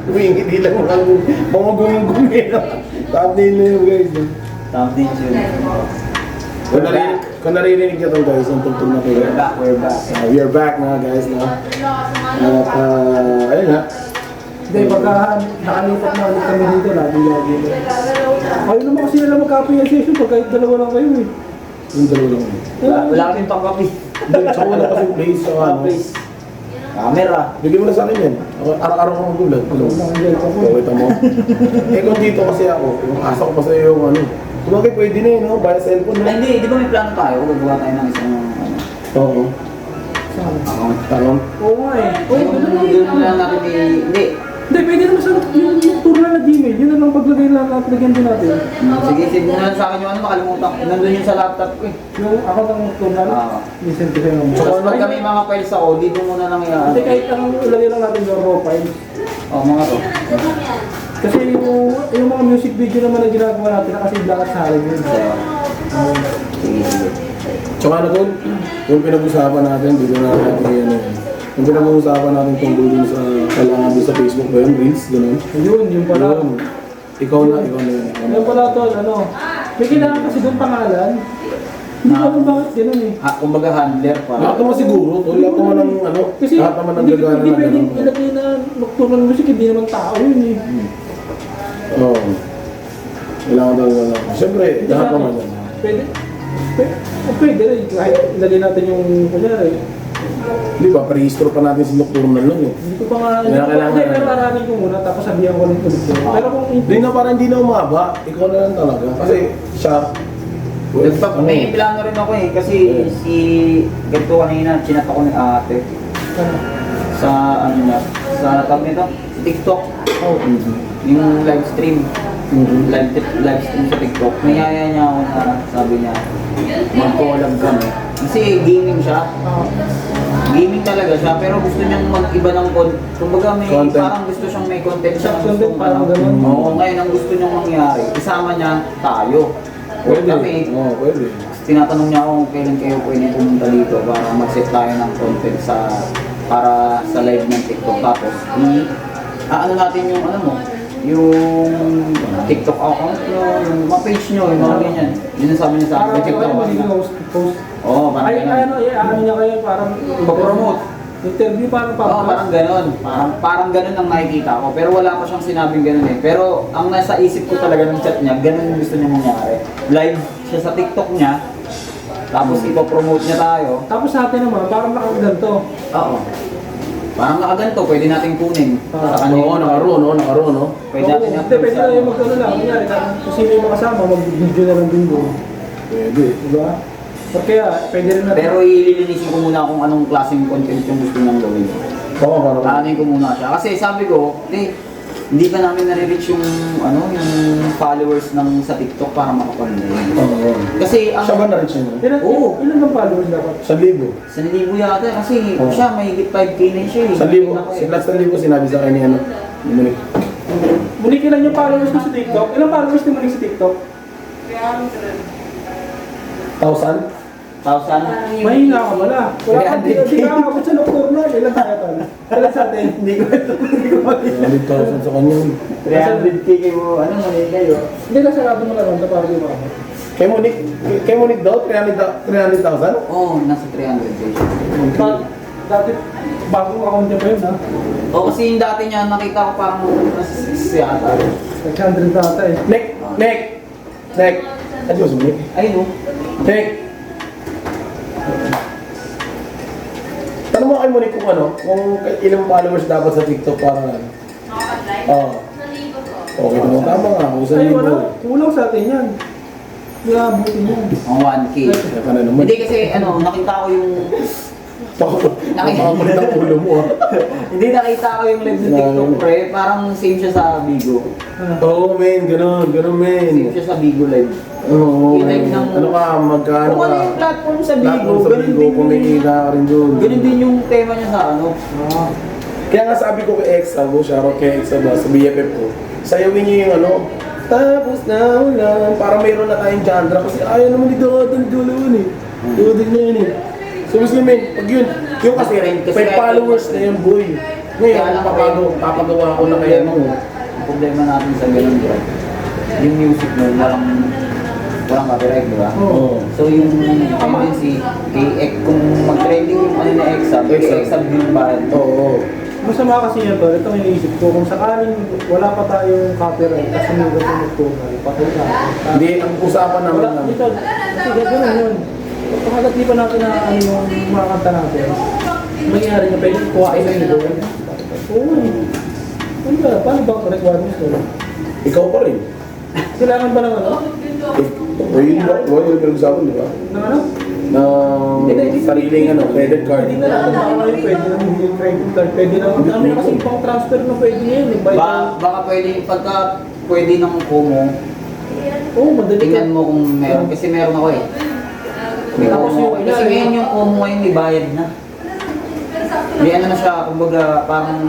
Hindi lang mga gumugumi na. Thumbnail na yun guys. Thumbnails yun. Kung naririnig nyo ito guys, ang tugtog na kayo. We're back. We're back na guys. No? At ayun nga. Hindi, pagka nakalipat na ulit kami dito, lagi-lagi. Ayun naman kasi nila mag-copy session pag kahit dalawa lang kayo eh. Yung dalawa lang. Wala kaming pang-copy. Hindi, tsaka wala kasi place sa ano. Camera. Bigyan mo na sa akin yan. Araw-araw ko mag-vlog. Pakita mo. Kung dito kasi ako, yung asa ko pa sa iyo yung ano. Kumagay pwede na yun, no? Via cellphone na. Hindi, di ba may plano tayo? Gagawa tayo ng isang Oo. Account. Oo nga eh. Doon na lang natin hindi. Hindi, pwede naman sa yung tour na Gmail. Yun na lang paglagay lang at lagyan din natin. Sige, sige mo na lang sa akin yung ano, makalimutan ko. Nandun yun sa laptop ko eh. Yung ako ng tour na listen to kayo naman. Tapos pag kami mga files ako, dito muna lang yan. Hindi, kahit ang ilagay lang natin yung raw files. Mga to. Kasi yung mga music video naman na ginagawa natin, nakasave lang at sa halin yun. Sige, sige. Tsaka na doon, yung pinag-usapan natin, dito na natin yan eh. Yung pinag-usapan natin tungkol dun sa kailangan doon sa Facebook ba yun, Reels, gano'n. Ayun, yung pala. Yun. Ikaw na yun. Yung pala to, ano, may kailangan kasi doon pangalan. Hindi ko alam bakit gano'n eh. Kumbaga handler pa. Lahat naman siguro, lahat naman ng ano, Kasi lahat naman ng hindi gagana na pwedeng gano'n. ilagay na nocturnal music, hindi naman tao yun eh. Oo. Kailangan talaga na. Siyempre, lahat naman yan. Pwede rin, kahit ilagay natin yung, kunyari, Di ba, parehistro pa natin si Nocturnal nun eh. hindi ko pa nga, Kailangan- hindi, pero aranin ko muna, tapos sabihan ko ulit yun. Pero kung Hindi na parang hindi na umaba, ikaw na lang talaga. Kasi siya, May plano rin ako eh, kasi si ganito kanina, chinat ako ni ate. Sa ano na, sa tawag nito, sa TikTok. Yung live stream. Live stream sa TikTok. Niyaya niya ako na sabi niya, mag-collab kami. Kasi gaming siya. Gaming talaga siya, pero gusto niyang mag-iba ng kumbaga may Content. parang gusto siyang may content siya. Content, parang ganun. Oo, ngayon ang gusto niyang mangyari, isama niya tayo. Pwede. Kami, Oo, pwede. tinatanong niya ako kung kailan kayo pwede pumunta dito para mag-set tayo ng content para sa live ng TikTok. Tapos, ano natin yung ano mo, yung TikTok account nyo, yung mga page nyo, yung mga ganyan. Yun ang sabi niya sa akin, parang TikTok kayo account. magiging post. Oo, parang Ay, ganun. ano niya kayo, parang Pag-promote. interview, parang Oo, parang ganon. Parang ganon ang nakikita ko. Pero wala pa siyang sinabing ganon eh. Pero ang nasa isip ko talaga ng chat niya, ganon yung gusto niya mangyari. Live siya sa TikTok niya, tapos ipopromote niya tayo. Tapos sa atin naman, parang nakaganto. Oo. Parang nakaganto, pwede natin kunin. Sa kanya. Oo, nakaroon, no? Pwede natin Hindi, i-upload pwede sa na yung mag-ano lang. Kunyari, kung sino yung makasama, mag-video na lang din doon. Pwede. Diba? Or kaya, pwede rin natin. Pero ililinisin ko muna kung anong klaseng content yung gusto niyang gawin. Oo, parang. Aanin ko muna siya. Kasi sabi ko, hindi pa namin nare-reach yung followers ng sa TikTok para makapanood. Oo. Kasi ang Siya ba na rin siya? No? Ilan bang followers dapat? 1,000. 1,000 yata kasi Oo. siya may higit 5K na siya eh. 1,000. Si last 1,000 sinabi sa akin ni ano. Ni Monique. Monique, ilan yung followers mo sa TikTok? Ilang followers ni Monique sa TikTok? 1,000? 1,000? Mahina ka wala. Wala ka, 300K. di ka kakabot sa nocturnal. Ilan tayo tol? Ilan sa atin? Hindi ko 100,000 sa kanya. 300K kayo, mali kayo. Hindi na sarado mo lang. Para di ba? Kay Monique daw, 300,000? Oo, nasa 300K siya. Dati, bagong account niya pa yun ha? O kasi yung dati niya, nakita ko parang nasa 6 yata. 600 data eh. Nick! Adios, Monique. Ayun o. Nick! Tanong mo kay Monique kung ilang followers dapat sa TikTok para ano? Oo. Okay naman, tama nga, kung Ay, wala. 1,000. Kulang sa atin yan. Hindi abutin yan. Ang 1K. Kaya ka na naman. Hindi kasi nakita ko yung... Nakakamulit ang ulo mo ah. Hindi nakita ko yung live ng TikTok pre. Parang same siya sa Bigo. Oo, men, ganun, men. Same siya sa Bigo live. Oo, Yung live men. ng... Ano ka, magkano Kung ano ka? yung platform sa Bigo, Platform sa ganun Bigo, din kumikita ka rin doon. ganun din yung tema niya sa ano. Kaya nga sabi ko kay Exa, shoutout kay Exa ba, sa BFF ko, sayawin niyo yung tapos na ulan, para mayroon na tayong genre, kasi ayaw naman ni Dodo, ni Dulawan eh. Dodo na yun eh. So, Muslim men, pag yun, yung kasi, Kasi may followers na yun, boy. Ngayon, Kaya lang, papagawa ko na kaya mo. Ang problema natin sa ganun, bro, yung music mo, walang copyright, di ba? Oo. So yung tendency, kung mag-trending yung ano na exam, exam yung bayad. Oo. Masama kasi yan tol, ito ang iniisip ko, kung sakaling wala pa tayong copyright at sumigat yung magtunay, patay ka. Hindi, ang usapan namin Wala, lang. dito, kasi gano'n yun. Pagkagat di pa natin na ano yung mga kanta natin, mangyari na pwede kuhain na yun. Oo eh. Ano ba, paano ba ang requirements ko? Ikaw pa rin. Kailangan ba ng ano? O yun ba? O yun yung pinag-usapan, di ba? Na ano? Ng sariling credit card. Hindi na natin baka ngayon pwede na hindi yung credit card. Pwede na, ang dami na kasi pang transfer na pwede ngayon eh. Baka pwede, pagka pwede ng Kumu, Oo, madali ka. tingnan mo kung meron, kasi meron ako eh. May Tapos Kumu. yung Kasi ngayon yung Kumu ngayon, may bayad na. May ano na siya, kumbaga parang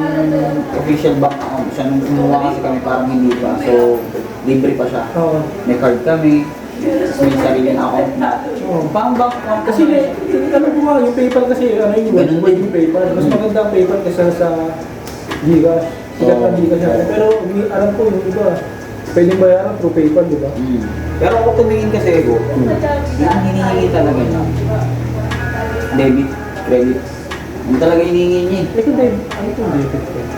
official bank account siya. Nung kumuha kasi kami parang hindi pa. So, libre pa siya. Oo. May card kami, may sariling account na. Oo. Parang bank account Kasi alam ko nga, yung PayPal kasi, ano yung Ganun web din. yung PayPal. Mas maganda ang PayPal kaysa sa Gcash. Sikat Oo. ng Gcash natin. Pero alam ko yung iba, pwedeng bayaran through PayPal, di ba? Pero kung tumingin kasi Ego, yung hinihingi talaga niya, debit, credit, yung talaga hinihingi niya eh. Eh kung debit, ano itong debit card?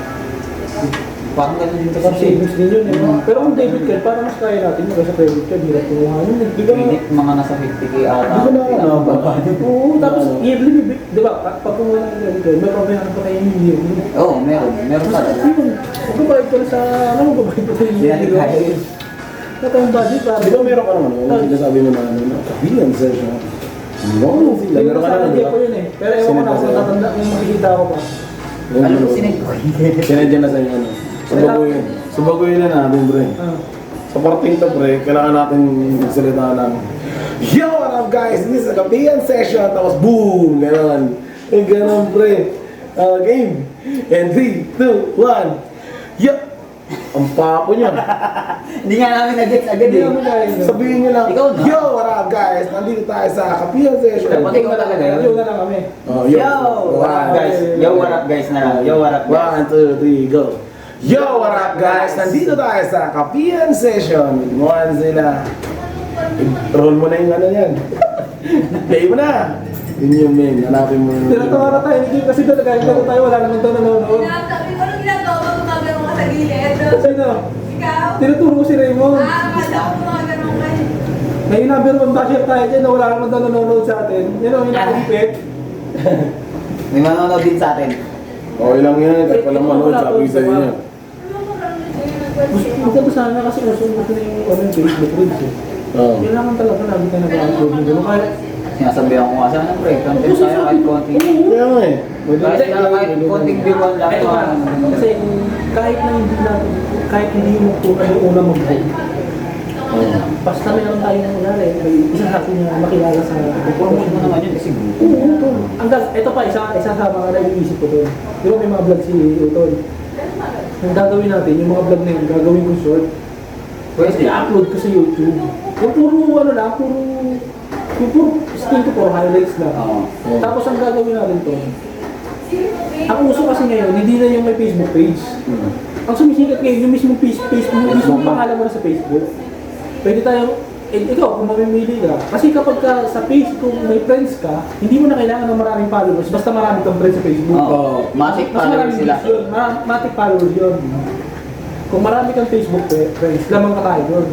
Parang ganun din Kasi kasi. savings din yun eh. Pero kung debit card, parang mas kaya natin yung sa credit card, hirap kumuha yun eh. Di ba? Credit, mga nasa 50k ata. Di ba na Oo, tapos yearly, di ba? Pag kumuha ng credit card, may pabayaran pa kayo yung yearly. Oo, meron pa. Ayun, magbabayad ka na sa, ano magbabayad ka na yung Hindi natin kaya yun. Ito yung budget, para Di ba meron ka naman? Kung sinasabi mo na ano, kabilang session. No, sila. Meron ka naman, di ba? ko yun eh. Pero ewan ko na kung tatanda kung makikita ko pa. Alam mo, sinend ko. Sinadya na sa'yo, ano. Subaguyin. Subaguyin na natin, pre. Ah. Sa parting to, pre, kailangan natin magsalita ng Yo, what up, guys? This is a kapiyan session. Tapos, boom! Ganon. Ganon, pre. Game. And 3, 2, 1. Yo! Ang papo niya. Hindi nga namin nag-gets agad Hindi eh. naman kaya yun. Sabihin niyo lang, Ikaw na. Yo, what up, guys? Nandito tayo sa kapiyan session. Pati ikaw talaga yun. Yun na lang kami. Oh, Yo, what up guys? Yo, what up guys na lang. Yo, what up guys? 1, 2, 3, go. Yo, what up guys? Nandito tayo sa Kapiyan Session. Muhan sila. Roll mo na yung ano yan. Play mo na. Yun yung main. Hanapin mo yung... Tinatawa na tayo ni Kim kasi doon nagkakita tayo, wala naman daw nanonood. Sabi ko, anong ginagawa mo? Gumagano ka sa gilid. Sino? Ikaw? Tinuturo ko si Raymond. Akala ko gumagano ka. May number one basher tayo dyan na wala naman daw nanonood sa atin. Yan o, inakulipit. May manonood din sa atin. Okay lang yan. Kahit palang manood, sabi ko sa inyo. Maganda sana kasi usunod ko na yung ano, yung Facebook reels eh. Oo. Kailangan talaga lagi tayo nag-upload ng gano'n. Kahit Sinasabihan ko nga sana, pre, content tayo kahit konti. Kaya nga eh. Kahit na kahit konting view lang. ito nga, kasi kahit na hindi natin, kahit hindi mo kung ano yung una mag-vlog, basta meron tayong nangyari, may isa sa atin na makilala sa Promote mo naman yun kasi Oo, Utol. Ito pa, isa sa mga nag-iisip ko doon. Di ba may mga vlog si Utol? Ang gagawin natin, yung mga vlog na yun, gagawin ko short. pwede. I-upload ko sa YouTube. Yung puro ano lang, yung puro skin ko, puro highlights lang. Oo. Tapos ang gagawin natin to, ang uso kasi ngayon, hindi na yung may Facebook page. Ang sumisikat ngayon, yung mismong Facebook, yung mismong pangalan mo na sa Facebook. Pwede tayo, ikaw kung mamimili ka. Kasi kapag sa page, kung may friends ka, hindi mo na kailangan ng maraming followers, basta marami kang friends sa Facebook. Oo. Matic Mas followers maraming sila. views yun, matic followers yun. Kung marami kang Facebook friends, lamang ka tayo doon.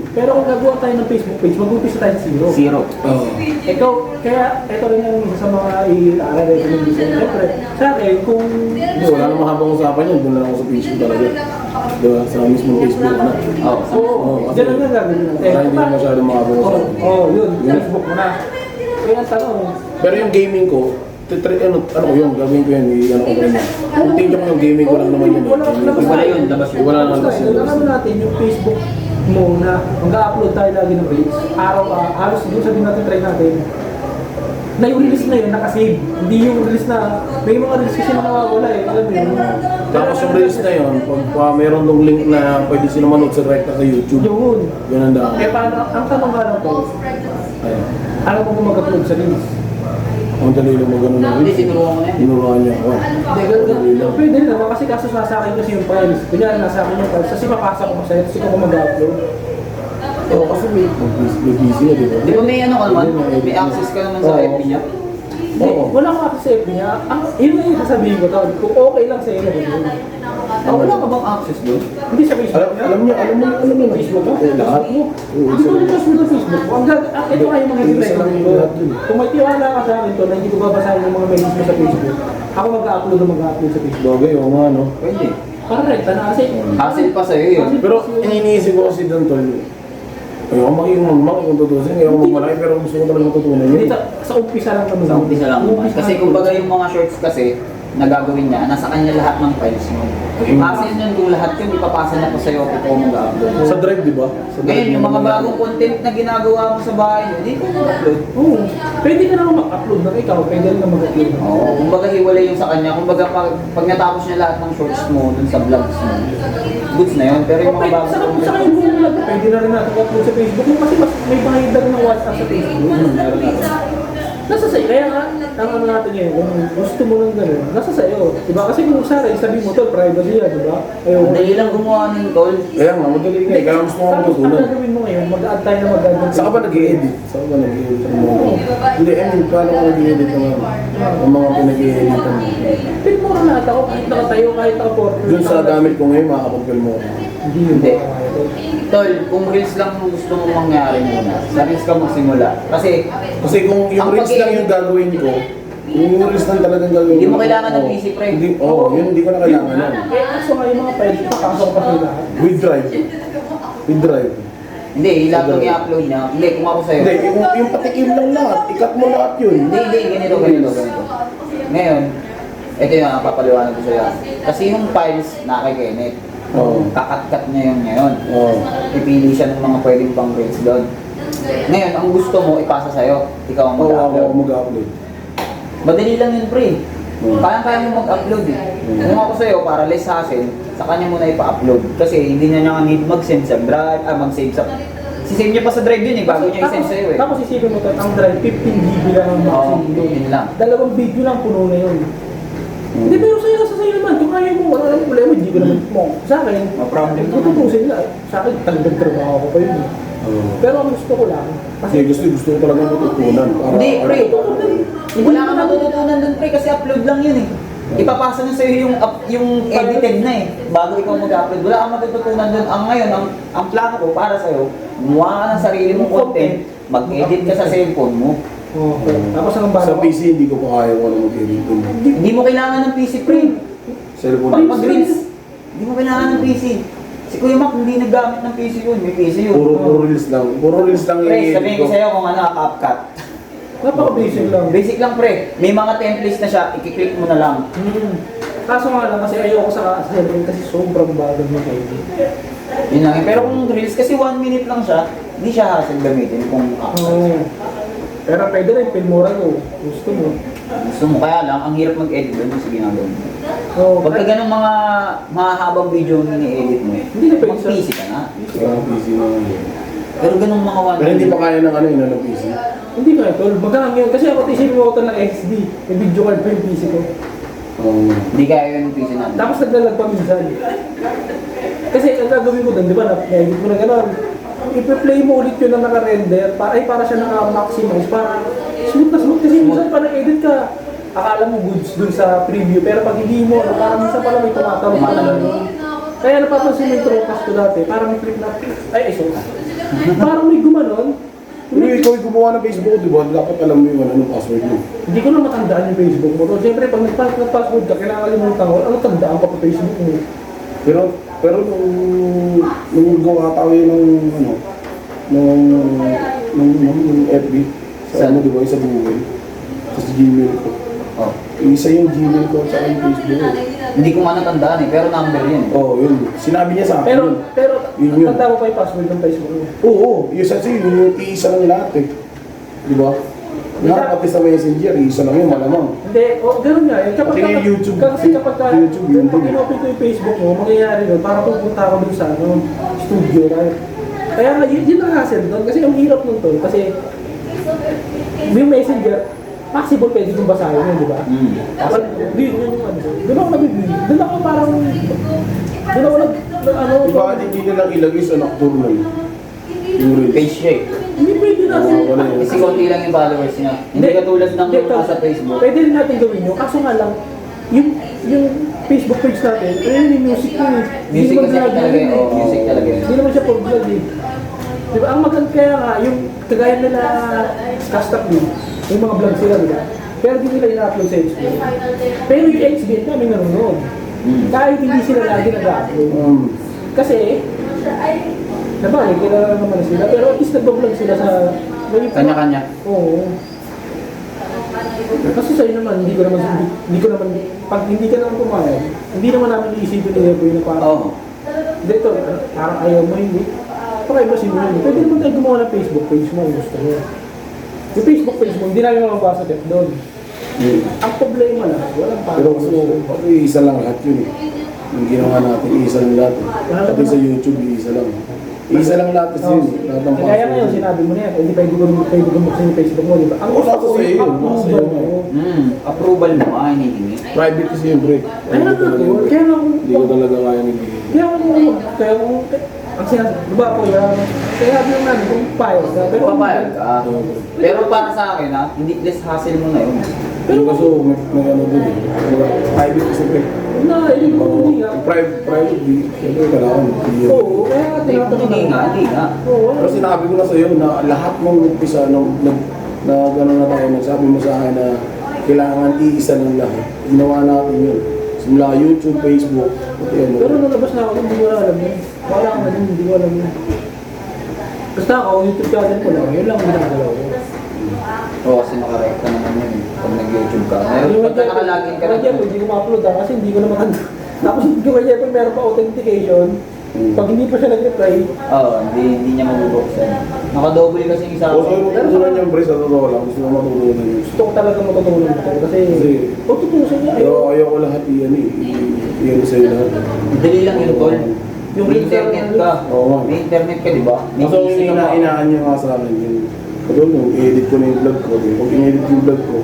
Pero kung gagawa tayo ng Facebook page, mag-umpisa tayo sa zero. Zero. Oo. Ikaw, kaya ito rin yung isa sa mga i-recommend ko. Siyempre, sa akin, kung Hindi, wala namang habang usapan yun. Doon na lang ako sa Facebook talaga. Diba? Sa mismo Facebook na. Oo. Oo, kasi- dyan lang gagawin natin. Para hindi na masyadong makabang usapan. Oo, yun, Facebook mo na. Kaya ang tanong, Pero yung gaming ko, ano ko yun, gagawin ko yun, ano ko rin. Continue ko yung gaming ko lang naman yun. Wala yun, labas yun. Wala naman labas yun. Alam natin yung Facebook mo na mag-upload tayo lagi ng reels. Araw, halos siguro sabihin natin, try natin. Na yung release na yun, nakasave. Hindi yung release na, may mga release kasi na nawawala eh. Alam mo yun. Tapos yung reels na yun, pag mayroon dong link na pwede sila manood sa rekta sa YouTube. Yun. Yun ang daan. Eh paano, ang tanong nga lang po, Ayun. alam mo kung mag-upload sa reels. Ang dali lang mag-ano na Hindi, tinuruan ko na yan. Tinuruan niya ako. Pwede rin naman kasi kaso nasa akin kasi yung files. Kunyari nasa akin yung files, kasi mapasa ko sa'yo, kasi ko mag-upload. Oo, kasi may busy na, di ba? Di ba may ano ka naman? May access ka naman sa FB niya? Hindi, wala ko access sa FB niya. Yun na yung sasabihin ko tol, kung okay lang sa'yo na gano'n. Wala ka bang access doon? Hindi sa Facebook niya. Alam niyo, Facebook mo? lahat. Hindi ko rin password ng Facebook mo. Ito nga yung mga recommend ko. Kung may tiwala ka sa akin to na hindi ko babasahin yung mga messages mo sa Facebook, ako mag-upload sa Facebook. Bagay, oo nga, no? Pwede. Para rekta na kasi. Hassle pa sa'yo yun. Pero iniisip ko kasi doon, tol. Ayoko makikimagmak kung tutusin. Ayoko magmalaki, pero gusto ko talaga matutunan Hindi, yun. sa umpisa lang naman. Sa umpisa lang naman. Kasi kumbaga yung mga shorts kasi, na gagawin niya, nasa kanya lahat ng files mo. Hassle nun kung lahat yun, ipapasa na pa sa'yo kung ako mag-upload. Sa drive, di ba? Sa Ngayon, yung mga bagong content na ginagawa mo sa bahay mo, di ko mag-upload. Oo. Pwede ka naman mag-upload ng ikaw, pwede rin na mag-upload. Oo, kumbaga hiwalay yung sa kanya. Kumbaga pag natapos niya lahat ng shorts mo dun sa vlogs mo, goods na yun. Pero yung mga bagong Sa content, kayo mo lang, pwede na rin natin upload sa Facebook mo kasi mas may bahid na rin ng WhatsApp sa Facebook. meron na rin. Nasa sa'yo, kaya nga, ang ano natin ngayon, kung gusto mo ng gano'n, nasa sa'yo. Diba? Kasi kung sana, sabi mo to, privacy yan, diba? Ayaw. Madali lang gumawa ng tol. Kaya nga, madali nga. Kaya gusto ko Tapos, ang matutunan. gagawin mo ngayon, mag-add tayo na mag-add. Saan ka ba nag-i-edit? Saan ka ba nag-i-edit? Hindi, I mean, paano ka nag-i-edit naman? Ang mga pinag-i-editan mo. Pin mo na lahat ako, kahit nakatayo, kahit naka-portrait. Doon sa gamit ko ngayon, makakapagpil mo ako. Hindi yun. Hindi. Tol, kung reels lang ang gusto mong mangyari muna, sa reels ka magsimula. Kasi, Kasi kung yung Ang reels lang yung gagawin ko, yung reels lang talagang gagawin ko. Hindi mo kailangan ng oo. PC, pre. Hindi, yun hindi ko na kailangan yan. Eh, kaso nga yung mga files, papasok pa sila lahat. With drive. With drive. hindi, laptop i-upload niya. Hindi, kung ako sa'yo. Hindi, yung patikim lang lahat. Ikat mo lahat yun. Hindi, ganito. Ngayon, ito yung papaliwanag ko sa'yo. Kasi yung files na kay Kenneth, Oo. kakat-kat niya yun ngayon. Oo. Pipili siya ng mga pwedeng pang reels doon. Ngayon, ang gusto mo ipasa sa'yo, ikaw ang Oo, ako mag-upload. mag-upload. Madali lang yun, pre. Kaya mo mag-upload eh. Kung ako sa'yo, para less hassle, sa kanya muna ipa-upload. Kasi hindi niya nga need mag-send sa drive, mag-save sa... Si-save niya pa sa drive yun eh, bago niya i-send sa'yo eh. Tapos isipin mo to, ang drive, 15 GB lang ang Oo, maximum. yun lang. Dalawang video lang puno na yun. Hindi, pero sa'yo naman, kung kaya mo, wala nang problema, hindi ko naman mo. Sa akin, No problem naman. tututusin lang. Sa akin, talagang trabaho ko pa yun eh. Oo. Pero ang gusto ko lang, Kasi gusto ko talaga matutunan. Para, Hindi, pre. Hindi Wala mo kang na- matututunan dun, pre, kasi upload lang yun eh. Ipapasa na sa'yo yung edited na eh, bago ikaw mag-upload. Wala kang matututunan dun. Ang ngayon, ang plano ko para sa'yo, gumawa ka ng sarili mong content, mag-edit ka sa cellphone mo. Okay. Tapos ang Sa bala PC, hindi ko pa kaya kung ano mag-edit dun. Hindi mo kailangan ng PC, pre. Cellphone. Pag-reels, hindi mo kailangan ng PC. Si Kuya Mac, hindi naggamit ng PC yun. May PC yun. Puro reels lang. Puro reels lang Pre, i-edit sabihin ko sa'yo kung ano, CapCut. napaka-basic lang. Basic lang, pre. May mga templates na siya, i-click mo na lang. Kaso nga lang kasi ayoko sa cellphone kasi sobrang bagal mo kayo. Yun lang. Pero kung reels, kasi 1 minute lang siya, hindi siya hassle gamitin kung CapCut. Oo. Pero pwede rin, filmora ko. Gusto mo. Gusto mo, kaya lang, ang hirap mag-edit doon sa ginagawa mo. Oo. Pagka ganun mga mahahabang video yung ini-edit mo, Hindi na pwede mag-PC ka na. Parang PC na yun. Pero ganun mga 1 Pero hindi minute. pa kaya ng ano yun, ng PC. Hindi ko ito. Magalang yun. Kasi ako isipin mo ito ng XD. May video card pa yung PC ko. Hindi kaya yun yung PC natin. Tapos naglalag pa minsan. Kasi ang gagawin ko doon, di ba, na-edit mo na gano'n. I-play mo ulit yun na naka-render, para siya naka-maximize, para smooth na smooth. Kasi minsan pa nag-edit ka, akala mo goods dun sa preview, pero pag hindi mo, parang minsan pala may tumatawag ka Tumatawag. na. Kaya napapansin mo yung trocast ko dati, parang may click na, ay, sorry. Parang may gumanon. Pero ikaw yung gumawa ng Facebook, di ba? Dapat alam mo yung ano, password mo. Hindi ko na matandaan yung Facebook mo. Siyempre, pag nag-password ka, kailangan kalimutan ko, ano tandaan pa pa Facebook mo? Pero nung gawa tayo ng ano, nung FB, sa ano, di ba? Sa Google, sa Gmail ko. Oh. Isa yung Gmail ko at saka yung Facebook ko. Hindi ko man natandaan eh, pero number yun. Oo, yun. Sinabi niya sa akin. Pero, Yun. tanda mo pa yung password ng Facebook mo. Oo, yung sa yung iisa lang lahat eh. Di ba? Lahat pati sa Messenger, isa lang yun, malamang. Hindi, ganun nga. Kapag Pati yung YouTube. Kasi kapag YouTube, yun kapag din. inopen ko yung Facebook mo, mangyayari doon, para pupunta ako doon sa studio, right? Kaya nga, yun ang hassle doon. Kasi ang hirap nun to. Kasi, yung Messenger, possible pwede kong basahin yun, di ba? Tapos, yun yung ano. Doon ako nabibili. Doon ako parang, doon ako ano, Di ba hindi nilang ilagay sa nocturnal? Yung reels. Page siya eh. hindi pwede natin. Wala yun. Kasi konti lang yung followers niya. Hindi katulad ng sa Facebook. Pwede rin natin gawin yun. Kaso nga lang, yung Facebook page natin, ayun yung music ko eh. Music Hindi kasi naman talaga vlog eh. yun Oh, music talaga yun. Hindi naman siya for vlog eh. Di ba? Ang maganda kaya nga, yung kagaya nila Skastap din, yung mga vlog sila nila. Pero di nila ina-upload sa HBN. Pero yung HBN kami nanonood. Kahit hindi sila lagi nag-upload. Kasi, nabalik, kilala naman sila. Pero at least nag-vlog sila sa... Kanya-kanya. Oo. Kasi sa'yo naman, hindi ko naman, pag hindi ka naman pumayag, hindi naman namin iisipin nila po yun na parang, Oo. dito, parang ayaw mo hindi. Okay ba sino yun? Pwede naman tayo gumawa ng Facebook page mo kung gusto mo. Yung Facebook page mo, hindi namin mababasa doon. Ang problema lang, walang Pero kasi isa lang lahat yun eh. Yung ginawa natin, isa lang lahat eh. Pati sa YouTube, isa lang. Isa lang lahat kasi yun. Lahat ng Kaya ngayon, sinabi mo na yan, hindi pwede bumuksan yung Facebook mo, di ba? Ang Oo, gusto ko nasa sa'yo yung yun, nasa sa'yo approval mo. Approval mo, hinihingi. Private kasi yun, pre. Kaya nga to, kaya nga Hindi ko talaga kaya nagiging. kaya ang sinasabi, di ba ako yan? Kaya sabi lang namin, kung payag ka, pero Papayag ka. Pero para sa akin ha, hindi less hassle mo na yun. Pero kaso, may ano doon eh. Private kasi, pre. na, hindi ko hindi nga. Private, siyempre kailangan. Oo, kaya nga tinatanong Hindi nga, hindi nga. Oo, Pero sinabi ko na sa'yo na lahat ng umpisa na gano'n na tayo, nagsabi mo sa akin na kailangan iisa ng lahat. Ginawa natin yun. Simula YouTube, Facebook, pati ano. pero nalabas na ako, hindi ko na alam yun. Wala ka na din, hindi ko alam yun. Basta ako, YouTube channel ko lang, yun lang ang ginagalaw ko. Oo, kasi nakarekta naman yun pag nag-YouTube ka. Meron pagka nakalagin ka Kaya na. hindi ko ma-upload kasi hindi ko naman tapos hindi ko kaya meron pa authentication. Pag hindi pa siya nag-reply, Oo, hindi niya mabubuksan. Naka-double kasi yung isa O ko. sa'yo matutunan yung Bri, sa totoo lang. Gusto mo matutunan yun. gusto ko talaga matutunan ko kasi tutusin niya Pero ayaw ko lahat iyan eh. Iyan sa'yo lahat. Dali lang yun, Tol. Yung May internet ka. Oo. May internet ka, di ba? May Kaso PC yung ka pa. inaan niya nga sa akin yun. Katulad nung i-edit ko na yung vlog ko. Pag in-edit yung vlog ko,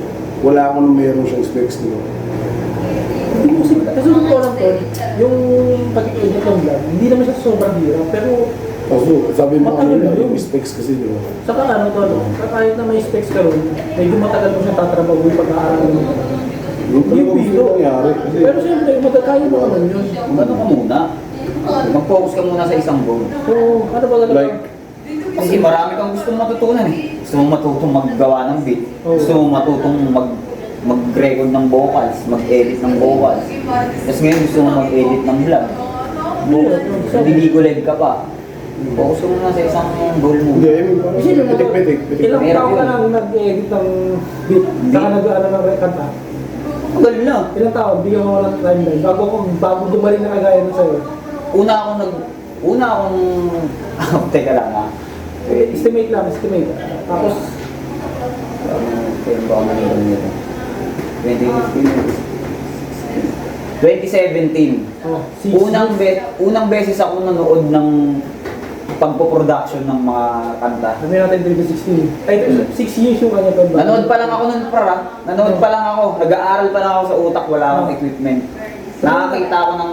wala ako nung meron siyang specs nito. hindi ko kasi ko lang to, yung pag-edit ng vlog, hindi naman siya sobrang hirap, pero Kaso sabi mo Matagal kanina, yun. yung specs kasi di ba? saka ano to, kahit na may specs ka ron, medyo matagal mo siya tatrabaho yung pag-aaral mo. Yung talaga gusto pilo. ko nangyari. Kasi Pero siyempre, magkakaya mo naman yun. Ano ka muna? Mag-focus ka muna sa isang goal. So, ano ba talaga? like, Kasi marami kang gustong matutunan eh. Gusto mo matutong maggawa ng beat. Oo. Gusto mo matutong mag-record ng vocals, mag-edit ng vocals. Tapos ngayon gusto mo mag-edit ng vlog. Nililigo-live ka pa. Focus ka muna sa isang goal mo. hindi, I mean, parang Isipin mo, pitik-pitik. ilang Meron taon ka yun. lang nag-edit ng beat, saka nag-ano ng kanta. Tagal na. Ilang taon, bigyan mo ng timeline, bago gumaling na kagaya ng sa'yo. Una akong, teka lang ha. Estimate lang, estimate. Tapos, Kaya ba ako nanilang nito? 2017. oh, Unang beses ako nanood ng pagpo-production ng mga kanta. sabi natin 2016. Ay, 6 years yung kanya to. Nanood pa lang ako nun, para. Nanood pa lang ako. Nag-aaral pa lang ako sa utak. Wala akong equipment. Nakakita ako ng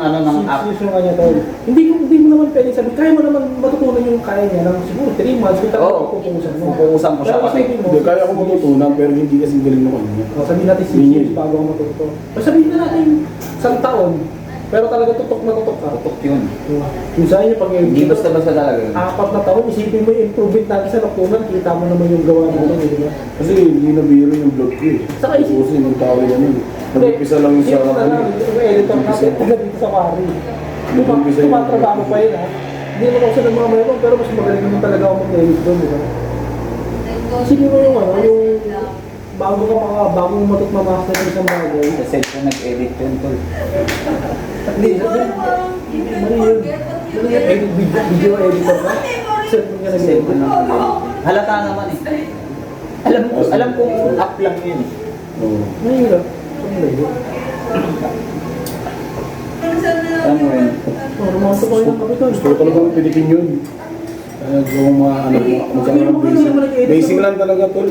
app. 6 years yung kanya to. Hindi mo naman pwede sabihin, kaya mo naman matutunan yung kaya niya ng siguro 3 months kung talaga Oo. pupusan mo. Pupusan ko siya Pero kasi. isipin mo, Hindi, kaya ko matutunan, pero hindi kasi galing mo kanya. sabihin natin 6 years bago ako matuto. O sabihin na natin 1 taon, pero talaga tutok na tutok ka. Tutok yun. Yung sa'yo yung pag-edit. Hindi basta-basta talaga yun. 4 na taon, isipin mo yung improvement natin sa nakunan, kita mo naman yung gawa natin, di ba? Kasi hindi na biro yung vlog ko eh. Saka isip- Kasi yung tao na yun. Nag-upisa lang yung sa Hindi mo na lang, yung editor natin, taga dito sa Mari. Tumatrabaho pa yun ha. Hindi mo kasi ng mga mayroon, pero mas magaling naman talaga ako mag-edit doon, di ba? Isipin mo yung bago mo master ng isang bagay. Sa cellphone nag-edit yun, tol. Hindi, mali yun. Edit video editor ka. Cellphone ka nag-edit. Cellphone lang nag-edit. Halata naman eh. Alam kong app lang yun eh. Oo. Mahirap. Ano yun? Alam mo yun. Romanto ko yung kapitol. Gusto ko talagang pilitin yun. Gawang mga ano, magkakaroon ng basic. Basic lang talaga tol.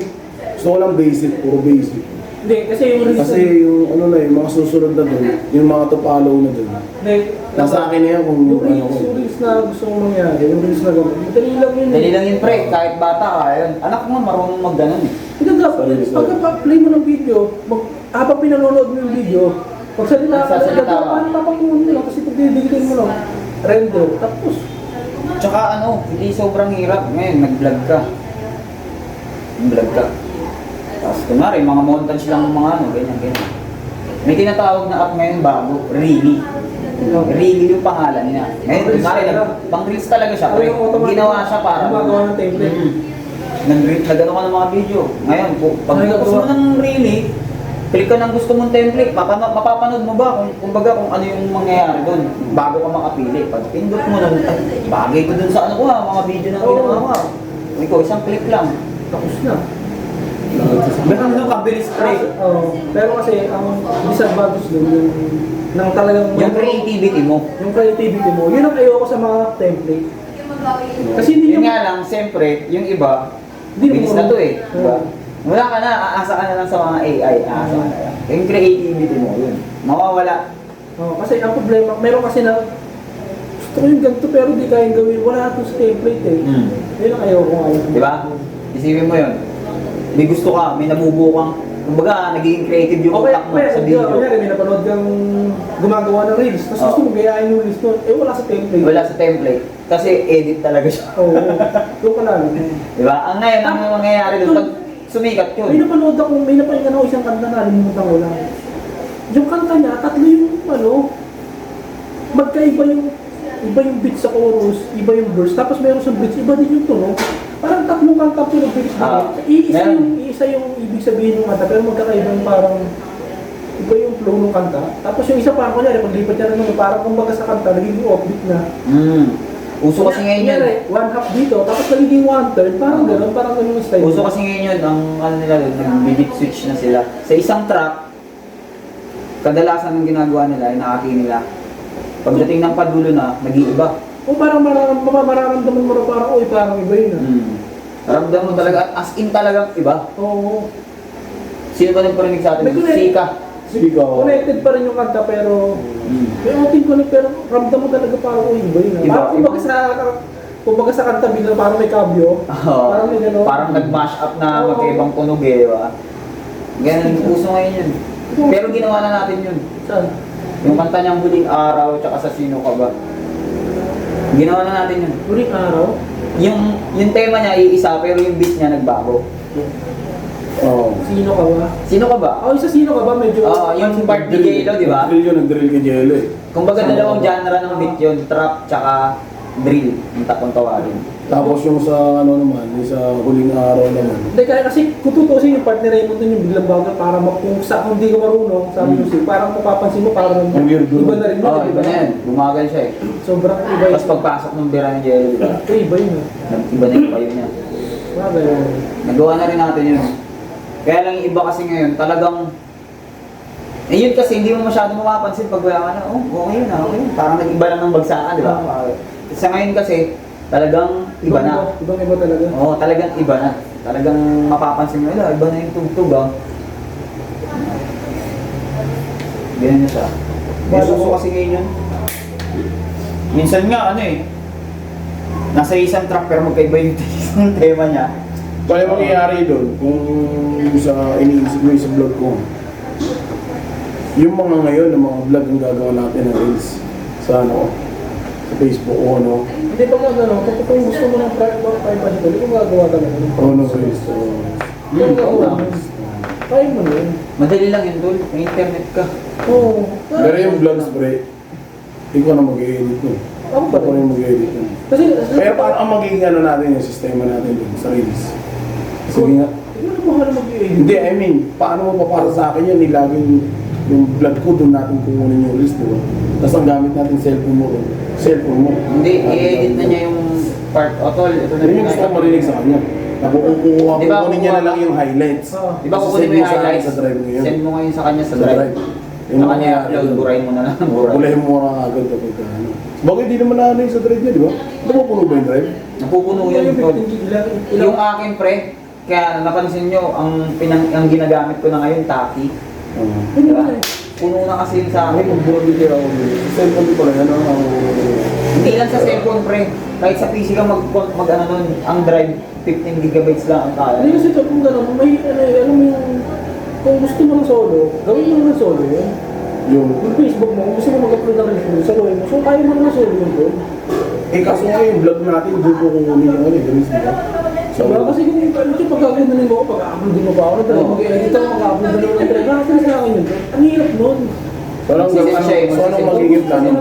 Gusto ko lang basic, puro basic. Hindi, kasi yung release Kasi yung ano na yung mga susunod na doon, yung mga to follow na doon. Hindi, Nasa akin na yan kung yung ano ko. release na gusto mong mangyari, yung release na gawin. Madali lang yun. Dali lang yun, pre. Kahit bata ka, yun. Anak ko nga marunong mag-ganon eh. Hindi dapat, pagka-play mo ng video, habang pinanonood mo yung video, magsalita ka, Magsasalita ka. paano papakunin mo lang, kasi pag didigitin mo lang, render, tapos, Tsaka ano, hindi sobrang hirap. Ngayon, nag-vlog ka. Nag-vlog ka. Tapos kunwari, mga montage lang ng mga ano, ganyan. May tinatawag na app ngayon bago, Really. Really yung pangalan niya. Ngayon, kunwari, pang-reels talaga siya. Pre. Ginawa siya para gumagawa ng template. nag-ano ka ng mga video. Ngayon, pag gusto mo ng Really, click ka ng gusto mong template, mapapanood mo ba kung ano yung mangyayari doon bago ka makapili. Pag pindot mo nung, bagay ko doon sa ano ko mga video na ginawa ko. Ikaw, isang click lang. Tapos na. Ganun nung kabilis, pre. Pero kasi, ang disadvantage doon, yung nang talagang Yung creativity mo. yung creativity mo, yun ang ayoko sa mga template. Kasi hindi Yun yung, nga lang, siyempre, yung iba, Hindi mo bilis na to eh. Oo. Diba? Wala ka na, aasa ka na lang sa mga AI. Aasa ka na lang. Yung creativity mo, yun. Mawawala. kasi ang problema, meron kasi na, gusto ko yung ganito pero di kayang gawin, wala ito sa template eh. Yun ang ayoko ngayon. Di ba? Isipin mo yun. May gusto ka, may nabubuo kang, kumbaga, nagiging creative yung Okay, utak mo sa video. Kaya may napanood kang gumagawa ng reels, tapos gusto mo gayahin yung reels nun, wala sa template. Wala sa template. Kasi edit talaga siya. Oo, doon ka lang. Di ba? Ang ngayon, ang mangyayari doon, pag sumikat May yun. napanood ako, may napakinggan ako isang kanta na, nalimutan ko lang. Yung kanta niya, tatlo yung magkaiba yung beat sa chorus, iba yung verse, tapos meron siyang bridge, iba din yung tunog. Parang tatlong kanta po ng beats na iisa yung ibig sabihin ng kanta, pero magkakaiba yung parang iba yung flow ng kanta. Tapos yung isa parang kunyari, paglipat niya na parang kumbaga sa kanta, nagiging offbeat na. Uso kasi ngayon yun. Kunyari, one half dito, tapos nagiging one third, parang ganun yung style. Uso kasi ngayon yun, ang ano nila doon, nag-beat switch na sila. Sa isang track, kadalasan ng ginagawa nila ay nakaki nila. Pagdating ng padulo na, nag-iiba. O parang mararamdaman mo na parang, parang iba yun ah. Ramdam mo talaga, as in talagang iba. Oo. Sino ba nagparinig sa atin? May connect. Sika. Sigaw. Connected pa rin yung kanta pero may outing connect pero ramdam mo talaga parang iba yun ah. Iba, Parang kumbaga sa kanta bigla parang may kabyo. Parang may gano'n. Parang nag-mash up na Oo. magkaibang tunog eh, di ba? Ganun, uso ngayon yun. Pero ginawa na natin yun. Saan? Yung kanta niyang Huling Araw, tsaka sa Sino Ka Ba? Ginawa na natin yun. Huling araw? Yung tema niya iisa, pero yung beat niya nagbago. Oo. Sino ka ba? Sino ka ba? Isa sino ka ba? Medyo... Yung part ni J-Lo, di ba? Nag-drill yun, nag-drill kay Jello eh. Kumbaga dalawang genre ng beat yun, trap tsaka drill, yung tapong tawagin. Tapos yung sa ano naman, yung sa huling araw naman. Hindi, kaya kasi kung tutusin yung part ni Raymond dun yung biglang bago para kung hindi ka marunong sa music, parang mapapansin mo parang Ang weird iba na rin yun. Iba na yan. Bumagal siya eh. Sobrang iba yun. Tapos pagpasok ng bira ni Jello, di ba? Iba yun ah. Iba na yung payo niya. Bagay yun. Nagawa na rin natin yun. Kaya lang yung iba kasi ngayon, talagang... yun kasi hindi mo masyado mapapansin pag wala ka na, okay yun. Parang nag-iba lang ng bagsakan, di ba? Sa ngayon kasi, talagang iba na. Ibang-iba talaga. Oo, talagang iba na. Talagang mapapansin mo, iba na yung tugtog ah. Ganyan siya. Suso kasi ngayon yun. Minsan nga, nasa isang track pero magkaiba yung tema niya. Kaya mangyayari doon, kung sa iniisip mo yung sa vlog ko, yung mga ngayon, ng mga vlog ang gagawa natin ng reels sa sa Facebook o Hindi pa kung gusto mo ng privacy, hindi ko magagawa talaga. reels. Yung gagawa mo. Kaya mo na yun. Madali lang yun, Dol. May internet ka. Oo. Pero yung vlogs, pre, ikaw na mag-i-edit nun. Ako ba? Ako na yung mag-i-edit nun. Kasi, Pero paano ang magiging natin yung sistema natin dun sa reels? Sige nga. Hindi mo mahal mag-i-edit. Hindi, I mean, paano mo papasa sa akin yan? Ilagin yung vlog ko, doon natin kukunin yung reels, di ba? Tapos ang gamit natin cellphone mo. Hindi, i-edit na niya yung part. O, Tol, ito na Yun yung gusto ko marinig sa kanya. Di ba, Kukunin niya na lang yung highlights. Di ba kukunin mo yung highlights? Sa drive ngayon. Send mo ngayon sa kanya sa Sa drive. drive. Sa kanya upload, burahin mo na lang. Bulahin mo na agad kapag ano. Bakit di naman na sa drive niya, di ba? Napupuno ba yung drive? Napupuno yun, Tol. Yung akin, pre, kaya napansin nyo, ang ginagamit ko na ngayon, Taki. Hindi Diba? na eh. Puno na kasi yun sa Ay, akin. pag bumabili ako, cellphone ko pala yan, Hindi lang sa cellphone, pre. Kahit sa PC ka mag ano nun, ang drive, 15 gigabytes lang ang kaya. Hindi kasi ito kung gano'n, may alam mo yung, kung gusto mo ng solo, gawin mo ng solo yun. yung, Yung Facebook mo, kung gusto mo mag-upload ng review, sa mo, so kaya mo ng solo yun doon. kaso nga yung vlog natin, doon ko kukunin yung ano, Denise, di ba? So, Diba? Kasi kung yung pag-upload na mo, pag-upload din mo pa ako, mag-edit ako, mag-upload na naman ng trend, nakakita sa akin yun. Ang hirap nun. parang Kasi siya eh, so anong kasi- magiging plano mo?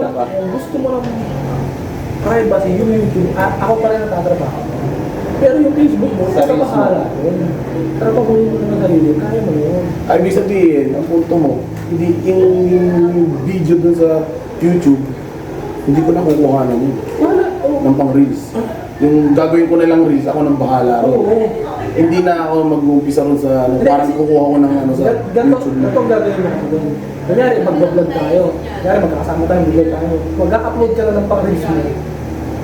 Gusto mo lang privacy, yung YouTube, ako pa rin natatrabaho. Pero yung Facebook mo, sa Sarili mo. bahala yun. Trabahuin mo naman sarili, kaya mo yun. Ay, ibig sabihin, ang punto mo, hindi yung video dun sa YouTube, hindi ko na kukuha na yun. Wala, oo. Ng pang reels. Yung gagawin ko na lang reels, ako nang bahala ron. Oo. Hindi na ako mag-uumpisa ron sa, ano, parang kukuha ko ng ano sa YouTube. Ganito gagawin mo ako doon. Kunyari, mag-vlog tayo. Kunyari, magkakasama tayo, mag-vlog tayo. Mag-upload ka na ng pang-reels mo.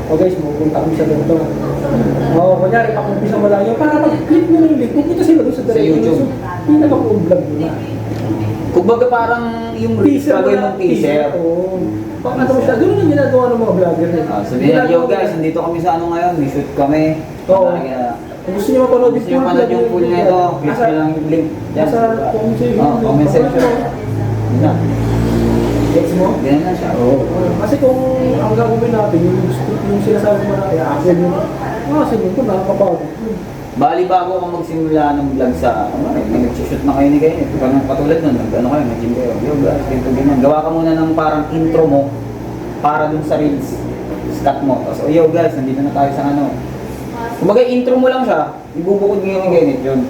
O guys, pupunta kami sa ganito. O, kunyari, pag-umpisa mo lang yun, para pag-click mo na yung link, pupunta sila doon sa Sa YouTube. Pinaka-vlog mo na. Kumbaga parang yung reels gagawin mong teaser. Oo. Pag ano mo siya, ganun yung ginagawa ng mga vlogger eh. Sabihin na, yo guys, nandito kami sa ano ngayon, may shoot kami. Oo. Kaya, Kung gusto niyo mapanood gusto nyo panood yung full na ito, click nyo lang yung link. Yan. Nasa comment section. Oh, comment section. Yun na. Gets mo? Ganyan na siya. Oo. Kasi kung ang gagawin natin, yung sinasabi mo na i-upload mo, sabihin ko nakakapagod. Bali bago ka magsimula ng vlog sa, ano eh, nag-shoot na kayo ni kayo. Katulad nun, ano kayo, nag-gym kayo. Yo guys, ganito ganyan. Gawa ka muna ng parang intro mo para dun sa reels. Start mo. Tapos, oh yo guys, nandito na tayo sa ano. Kumbaga intro mo lang siya, ibubukod ngayon ni Kenneth yun.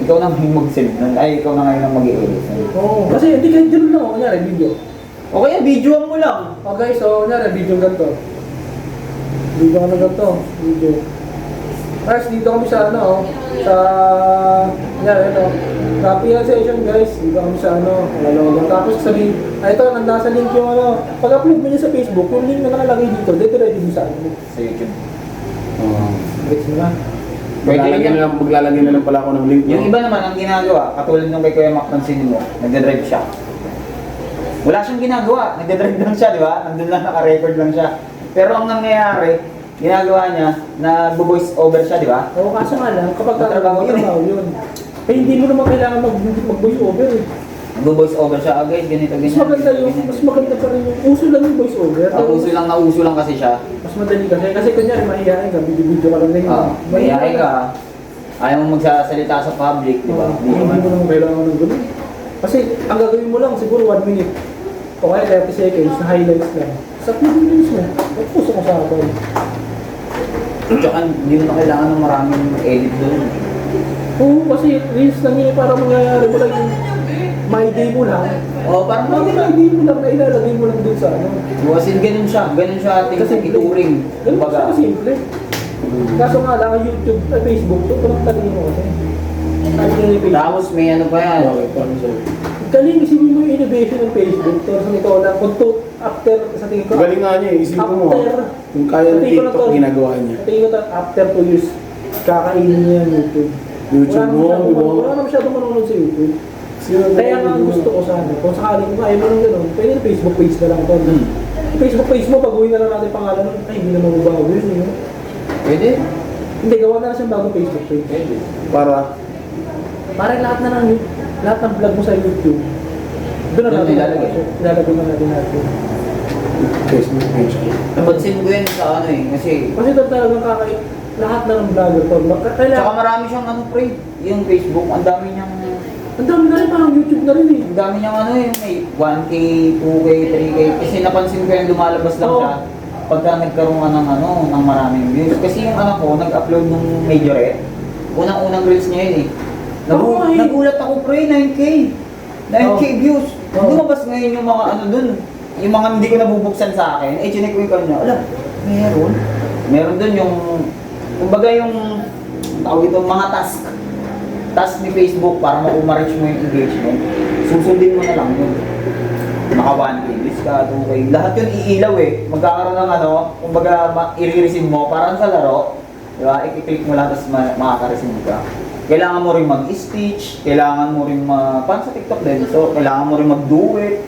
Ikaw na yung mag-send nun. Ay, ikaw na ngayon ang mag-i-edit. Oo. Kasi hindi kahit ganun lang, kunyari video. O kaya, videoan mo lang. O guys, so kunyari video ganito. Video ka na ganito. Video. Guys, dito kami sa ano, sa, kunyari ito. Copy session guys, dito kami sa ano, tapos sabihin, ito, nandasa link yung ano, pag-upload mo niya sa Facebook, yung link na nakalagay dito, dito ready mo sa ano. Sa YouTube. Gets mo na? Maglalagay na lang pala ako ng link. Yung iba naman ang ginagawa, katulad nung kay Kuya Mac pansin mo, nagdadrive siya. Wala siyang ginagawa, nagdadrive lang siya, di ba? Nandun lang, naka-record lang siya. Pero ang nangyayari, ginagawa niya, nag-voice over siya, di ba? Oo, kaso nga lang, kapag Trabaho yun eh. trabaho yun. Eh, hindi mo naman kailangan mag-voice over eh. Nag-voice over siya, ah guys, ganito, Mas ganyan. maganda yung, mas maganda pa rin yung uso lang yung voice over. Nauso lang kasi siya. Mas madali kasi kunyari mahihain ka, video ka lang ngayon. Mayayain ka, ayaw mo magsasalita sa public, di ba? Hindi mo naman kailangan ng ganun. Kasi ang gagawin mo lang siguro 1 minute. O kaya 30 seconds na highlights lang. Sa 2 minutes mo, puso ko sa akin. Tsaka hindi mo na kailangan ng maraming edit doon. Oo, kasi reels lang yun para mangyayari mo lang yung my day mo lang. O, parang Mga my day mo lang na ilalagay mo lang dun sa ano. Kasi ganun siya ating ituring. Ganun Kumbaga, siya simple. Kaso nga lang ang YouTube at Facebook, ito lang talino mo kasi. tapos may ano pa yan. Okay, paano sa'yo? Galing, isipin mo yung innovation ng Facebook. Pero sa ito lang, kung after, sa tingin ko, Galing nga niya, isipin mo. After- Kung kaya ng sa tingin ko na TikTok, to, ginagawa niya. Sa tingin ko after 2 years, kakainin niya yung YouTube. YouTube mo, di ba? Wala na masyadong manonood sa YouTube. Kaya nga ang gusto ko sana, kung sakali kung kaya mo ng gano'n, pwede na Facebook page na lang to. Facebook page mo, baguhin na lang natin pangalan nun, ay hindi na mababago yun. Eh. Pwede. Hindi, gawa na lang siyang bagong Facebook page. Pwede. Para lahat ng vlog mo sa YouTube, doon na Doon natin ilalagay. ilalagay na natin. Facebook page ko. Napansin ko yun sa ano eh, kasi Kasi doon talagang lahat na ng vlogger to. tsaka Kailangan, marami siyang ano pre, yung Facebook, ang dami niyang ang dami na rin, parang YouTube na rin eh. ang dami niyang ano yung may 1K, 2K, 3K, kasi napansin ko yung lumalabas lang Oo. siya pagka nagkaroon ka ng ano, ng maraming views. Kasi yung anak ko, nag-upload ng majorette, unang-unang reels niya yun eh. Oo, eh. Nagulat ako pre, 9K. 9K Oo. views. Oo. Lumabas ngayon yung mga ano dun, yung mga hindi ko nabubuksan sa akin, eh chinek ko yung kanya, alam, meron. Meron dun yung, kumbaga yung, tawag ito, mga task ni Facebook para ma-reach mo yung engagement. Susundin mo na lang yun. Naka 1K, list ka, 2K, lahat yun iilaw eh. Magkakaroon ng ano, kumbaga i-receive mo, parang sa laro, di ba? I-click mo lang, tapos makaka-receive ka. kailangan mo rin mag-stitch, kailangan mo rin paano sa TikTok din, so kailangan mo rin mag-do-it.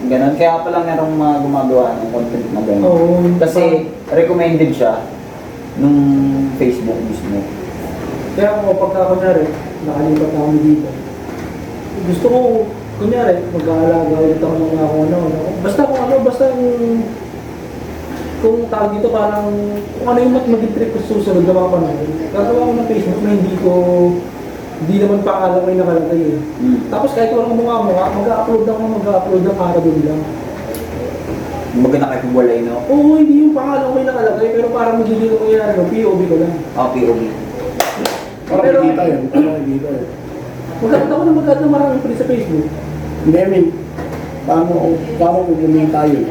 Ganun, kaya pala merong mga gumagawa ng content na ganun. Oo. Kasi recommended siya nung Facebook mismo. Kaya ako, pagka kunyari, nakalipat na kami dito. Gusto ko, kunyari, mag-aalaga ulit ako ng mga kung ano. Basta kung ano, basta kung tawag dito parang kung ano yung maging trip ko susunod na mga panahon. Gagawa ko ng Facebook na hindi naman pangalan ko yung nakalagay eh. Tapos kahit walang mukha, mag-upload ng para doon lang. Kumbaga nakipagwalay, no? Oo, hindi yung pangalan ko yung nakalagay, pero parang magiging ko nangyari, no? POV ko lang. POV. Parang Pero- nakikita yun. Parang nakikita yun. Magkakita ko na magkakita ng maraming friends sa Facebook. Hindi, I mean, paano kung kumita yun?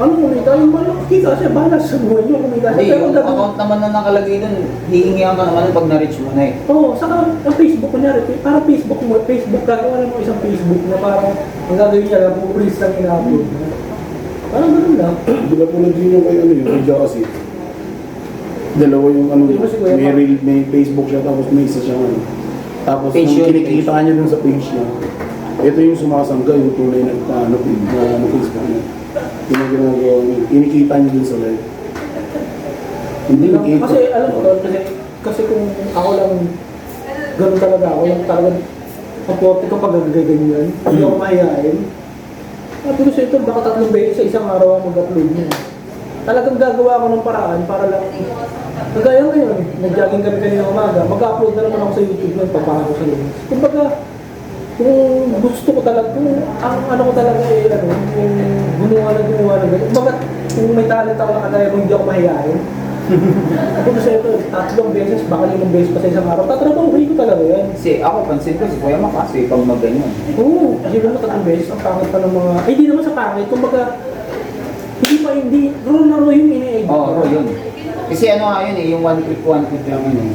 Ano kumita? Yung makikita siya, bahala sa buhay niyo kumita siya. Hindi, Pero yung gagawin- account naman na nakalagay dun, hihingihan ka naman pag na-reach mo na eh. Oo, saka ang Facebook, kunyari, parang Facebook, gagawa mo isang Facebook na parang ang gagawin niya lang, pupulis lang ina-upload niya. Parang ganun lang. Di ba tulad din yung kay ano yun, kay Josie? Dalawa yung ano, Di ba si Kuya Mark? may Facebook siya, tapos may isa siyang ano. Tapos Page yung yun, kinikita niya dun sa page niya, ito yung sumasangga, yung tunay na Facebook niya. Yung mga ginagawa niya, kinikita niya dun sa live. Hindi nakita. Kasi alam ko, kasi kung ako lang, ganun talaga ako, yung talagang supporte ko pag ganyan, hindi ako mahihain. Pero sa ito, baka 3 beses sa isang araw ako mag-upload niya. Talagang gagawa ako ng paraan para lang, kagaya ngayon, nag-jogging kami kanina umaga, mag-upload na naman ako sa YouTube ng papako sa links. Kumbaga, kung gusto ko talaga, kung ang ano ko talaga eh, ano, yung gumawa ng gano'n. Kumbaga, kung may talent ako na kagaya mo, hindi ako mahihain. Ako na sa ito, 3 beses, baka 5 beses pa sa isang araw, tatrabahuhin ko talaga yan. Kasi ako, pansin ko si Kuya Mac kasi pag mag-ganyan. Oo, kasi naman 3 beses, ang pangit pa ng mga, ay di naman sa pangit, kumbaga, hindi, laro yung ini-edit. Oo, yun. Kasi ano nga yun eh, yung one click lang yun eh.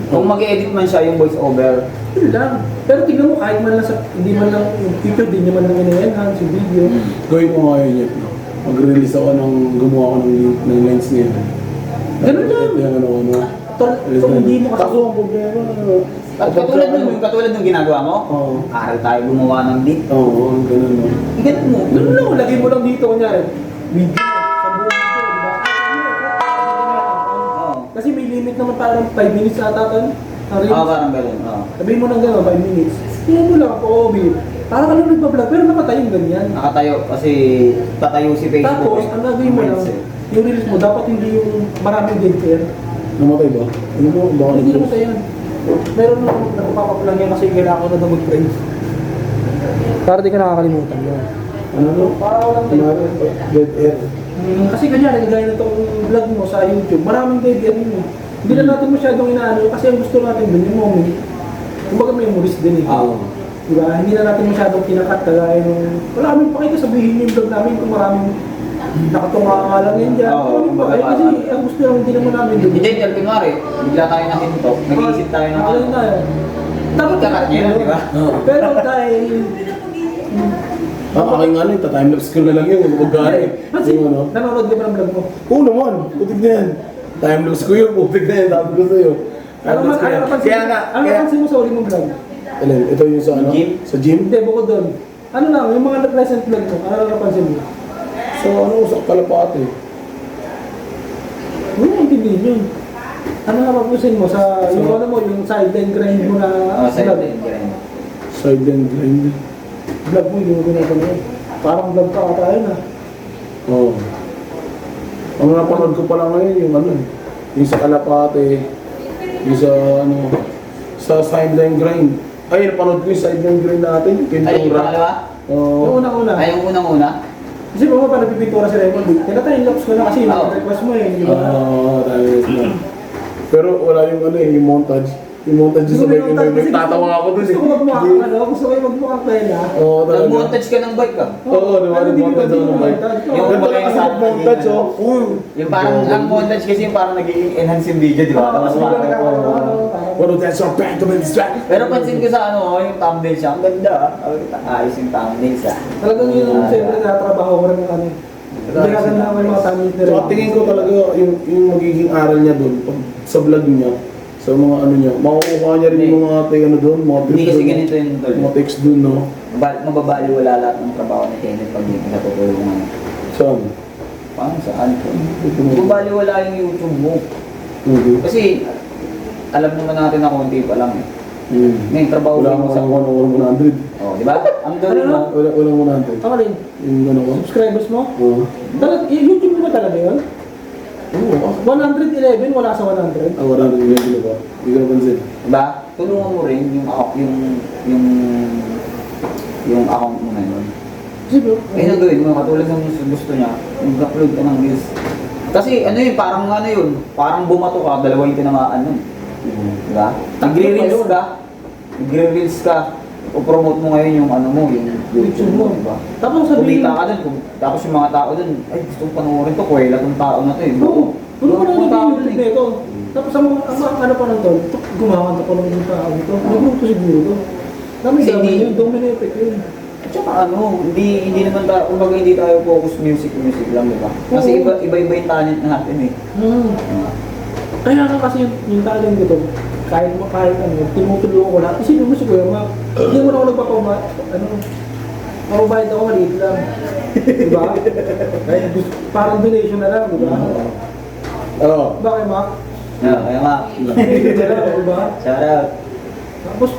Kung mag-edit man siya yung voice over, Yun lang. Pero tignan mo, kahit man lang sa, hindi man lang, yung picture, di naman lang ina-enhance yung video. Gawin ko nga yun yun. Mag-release ako gumawa ko ng lens niya. Ganun lang. Yung ano. Kung hindi mo kasi, Kaso ang problema, at katulad nung ginagawa mo, Oo. aral tayo gumawa ng beat. Oo, ganun no. Igat mo. ganun lang, lagay mo lang dito, kunyari, video, sa buong video, di ba? Oo. Kasi may limit naman parang 5 minutes ata ito. Parang ganun. Oo. Sabihin mo ng gano'n, 5 minutes. Tingnan mo lang, OB. Parang ka lang nagpa-vlog, pero nakatayo yung ganyan. Nakatayo kasi tatayo si Facebook. Tapos, ang gagawin mo lang, Mindset. yung release mo, dapat hindi yung maraming dead air. Namatay ba? Ano ba? Baka Hindi naman tayo yan. Meron nung nagpapaplang yan kasi kailangan ko na mag-praise. Para di ka nakakalimutan yan. Ano no? Para walang dead air. Dead air. Kasi kanya, nagagaya na itong vlog mo sa YouTube, maraming dead air yun eh. Hindi na natin masyadong inaano kasi ang gusto natin dun yung moment. Kumbaga memories din eh. Oo. Diba? Hindi na natin masyadong kinakat kagaya nung wala kaming pakita sabihin yung vlog namin kung maraming nakatunga nga lang yan dyan. Oo, kumbaga Kasi ang gusto lang hindi naman namin dun. Hindi, kunwari, bigla tayo nakinto, nag-iisip tayo ng Ano tayo? Dapat Ikakat niya yun, di ba? Pero dahil Aking ano, timelapse ko na lang yun. Huwag gari. Kasi Yung ano. nanonood ka ba ng vlog mo? Oo naman, putik na yan. Timelapse ko yun, putik na yan. Sabi ko sa'yo. Timelapse ko yan. Kaya nga, ano napansin mo sa uli mong vlog? Alin, ito yung sa ano? Gym? Sa gym? Hindi, bukod doon. Ano lang, yung mga recent vlog mo, ano napansin mo? So ano, sa kalapate. Ano ang tindihin yun? Ano napapansin mo sa, yung ano mo, yung sideline grind mo na Sa vlog? Sideline grind. Vlog mo, yung ginagawa mo. Parang vlog ka ata yun ah. Oo. Ang napanood ko pala ngayon, yung ano, yung sa kalapate, yung sa ano, sa sideline grind. Ay, napanood ko yung sideline grind natin, yung Ay, yung pintura. pangalawa? Oo. Yung unang-una. Ay, yung unang-una? Kasi ba pa nagpipintura si Raymond, tinatime-lapse ko na kasi yung Oo. request mo eh, di ba? Tayo na. Pero wala yung ano yung montage. Yung montage sa bike, yung tatawa ako dun eh. Gusto ko magmukhang ano, gusto ko yung magmukhang pena. Oo, talaga. Nag-montage ka ng bike ka? Oo, diba? Nag-montage ako ng bike. Yung Ganda lang kasi mag-montage, oh. Yung parang, ang montage kasi yung parang nagiging enhance yung video, di ba? Tapos What was that song? Back to the distract. Pero pansin ko sa ano, yung thumbnail siya, ang ganda ah. Ayos yung thumbnails ah. Talagang yung siyempre natatrabaho ko rin ng ano. Hindi kaganda ko yung mga thumbnails na rin. So, tingin ko talaga yung magiging aral niya dun, pag sa vlog niya, Sa mga ano niya, makukuha niya rin yung mga ano doon, mga Hindi kasi doon, ganito yung tol. mga text doon, no? Mababaliwala lahat ng trabaho ni Kenneth pag dito sa tutulungan. Saan? Paano saan? Mababaliwala yung YouTube mo. Okay. Kasi alam naman natin na konti pa lang eh. Ngayon, trabaho Wala mo mo sa... sa walang 100. Oh, di ba? Ang galing mo. Walang 100. Ako rin. Yung ano ko? Subscribers mo? Oo. YouTube mo ba talaga yun? Oo. 111, wala sa 100. Ah, 100 yung ba? Hindi ko napansin. Diba? Tulungan mo rin yung account mo na yun. Kasi bro, Eh, ang gawin mo, katulad ng gusto niya, mag-upload ka ng views. Kasi ano yun, parang ano yun, parang bumato ka, dalawa yung tinamaan nun. Diba? Nagre-reels ka, o-promote mo ngayon yung ano mo, yung YouTube mo, diba? tapos sabihin Kumita ka dun, tapos yung mga tao dun, ay gusto kong panoorin to, kuwela tong tao na to eh. Oo. Puno ko na Mga tao yung dun YouTube nito. Tapos ang ano pa ng tol, gumawa ko lang yung tao ito. Nag-group ko siguro to. Dami Kasi dami hindi- yun, domino effect yun. At saka ano, hindi naman tayo, kumbaga hindi tayo focus music lang, diba? Kasi Oo. iba-iba yung talent natin eh. Kaya nga kasi yung talent ko to, kahit ano, tinutulungan ko lahat. Isipin mo si Kuya Mac, hindi mo na ako mababayad ako maliit lang. Diba? Kahit parang donation na lang, diba? Ano? Bakit Mac? Kaya nga, Donation na lang, diba? shout out. Tapos,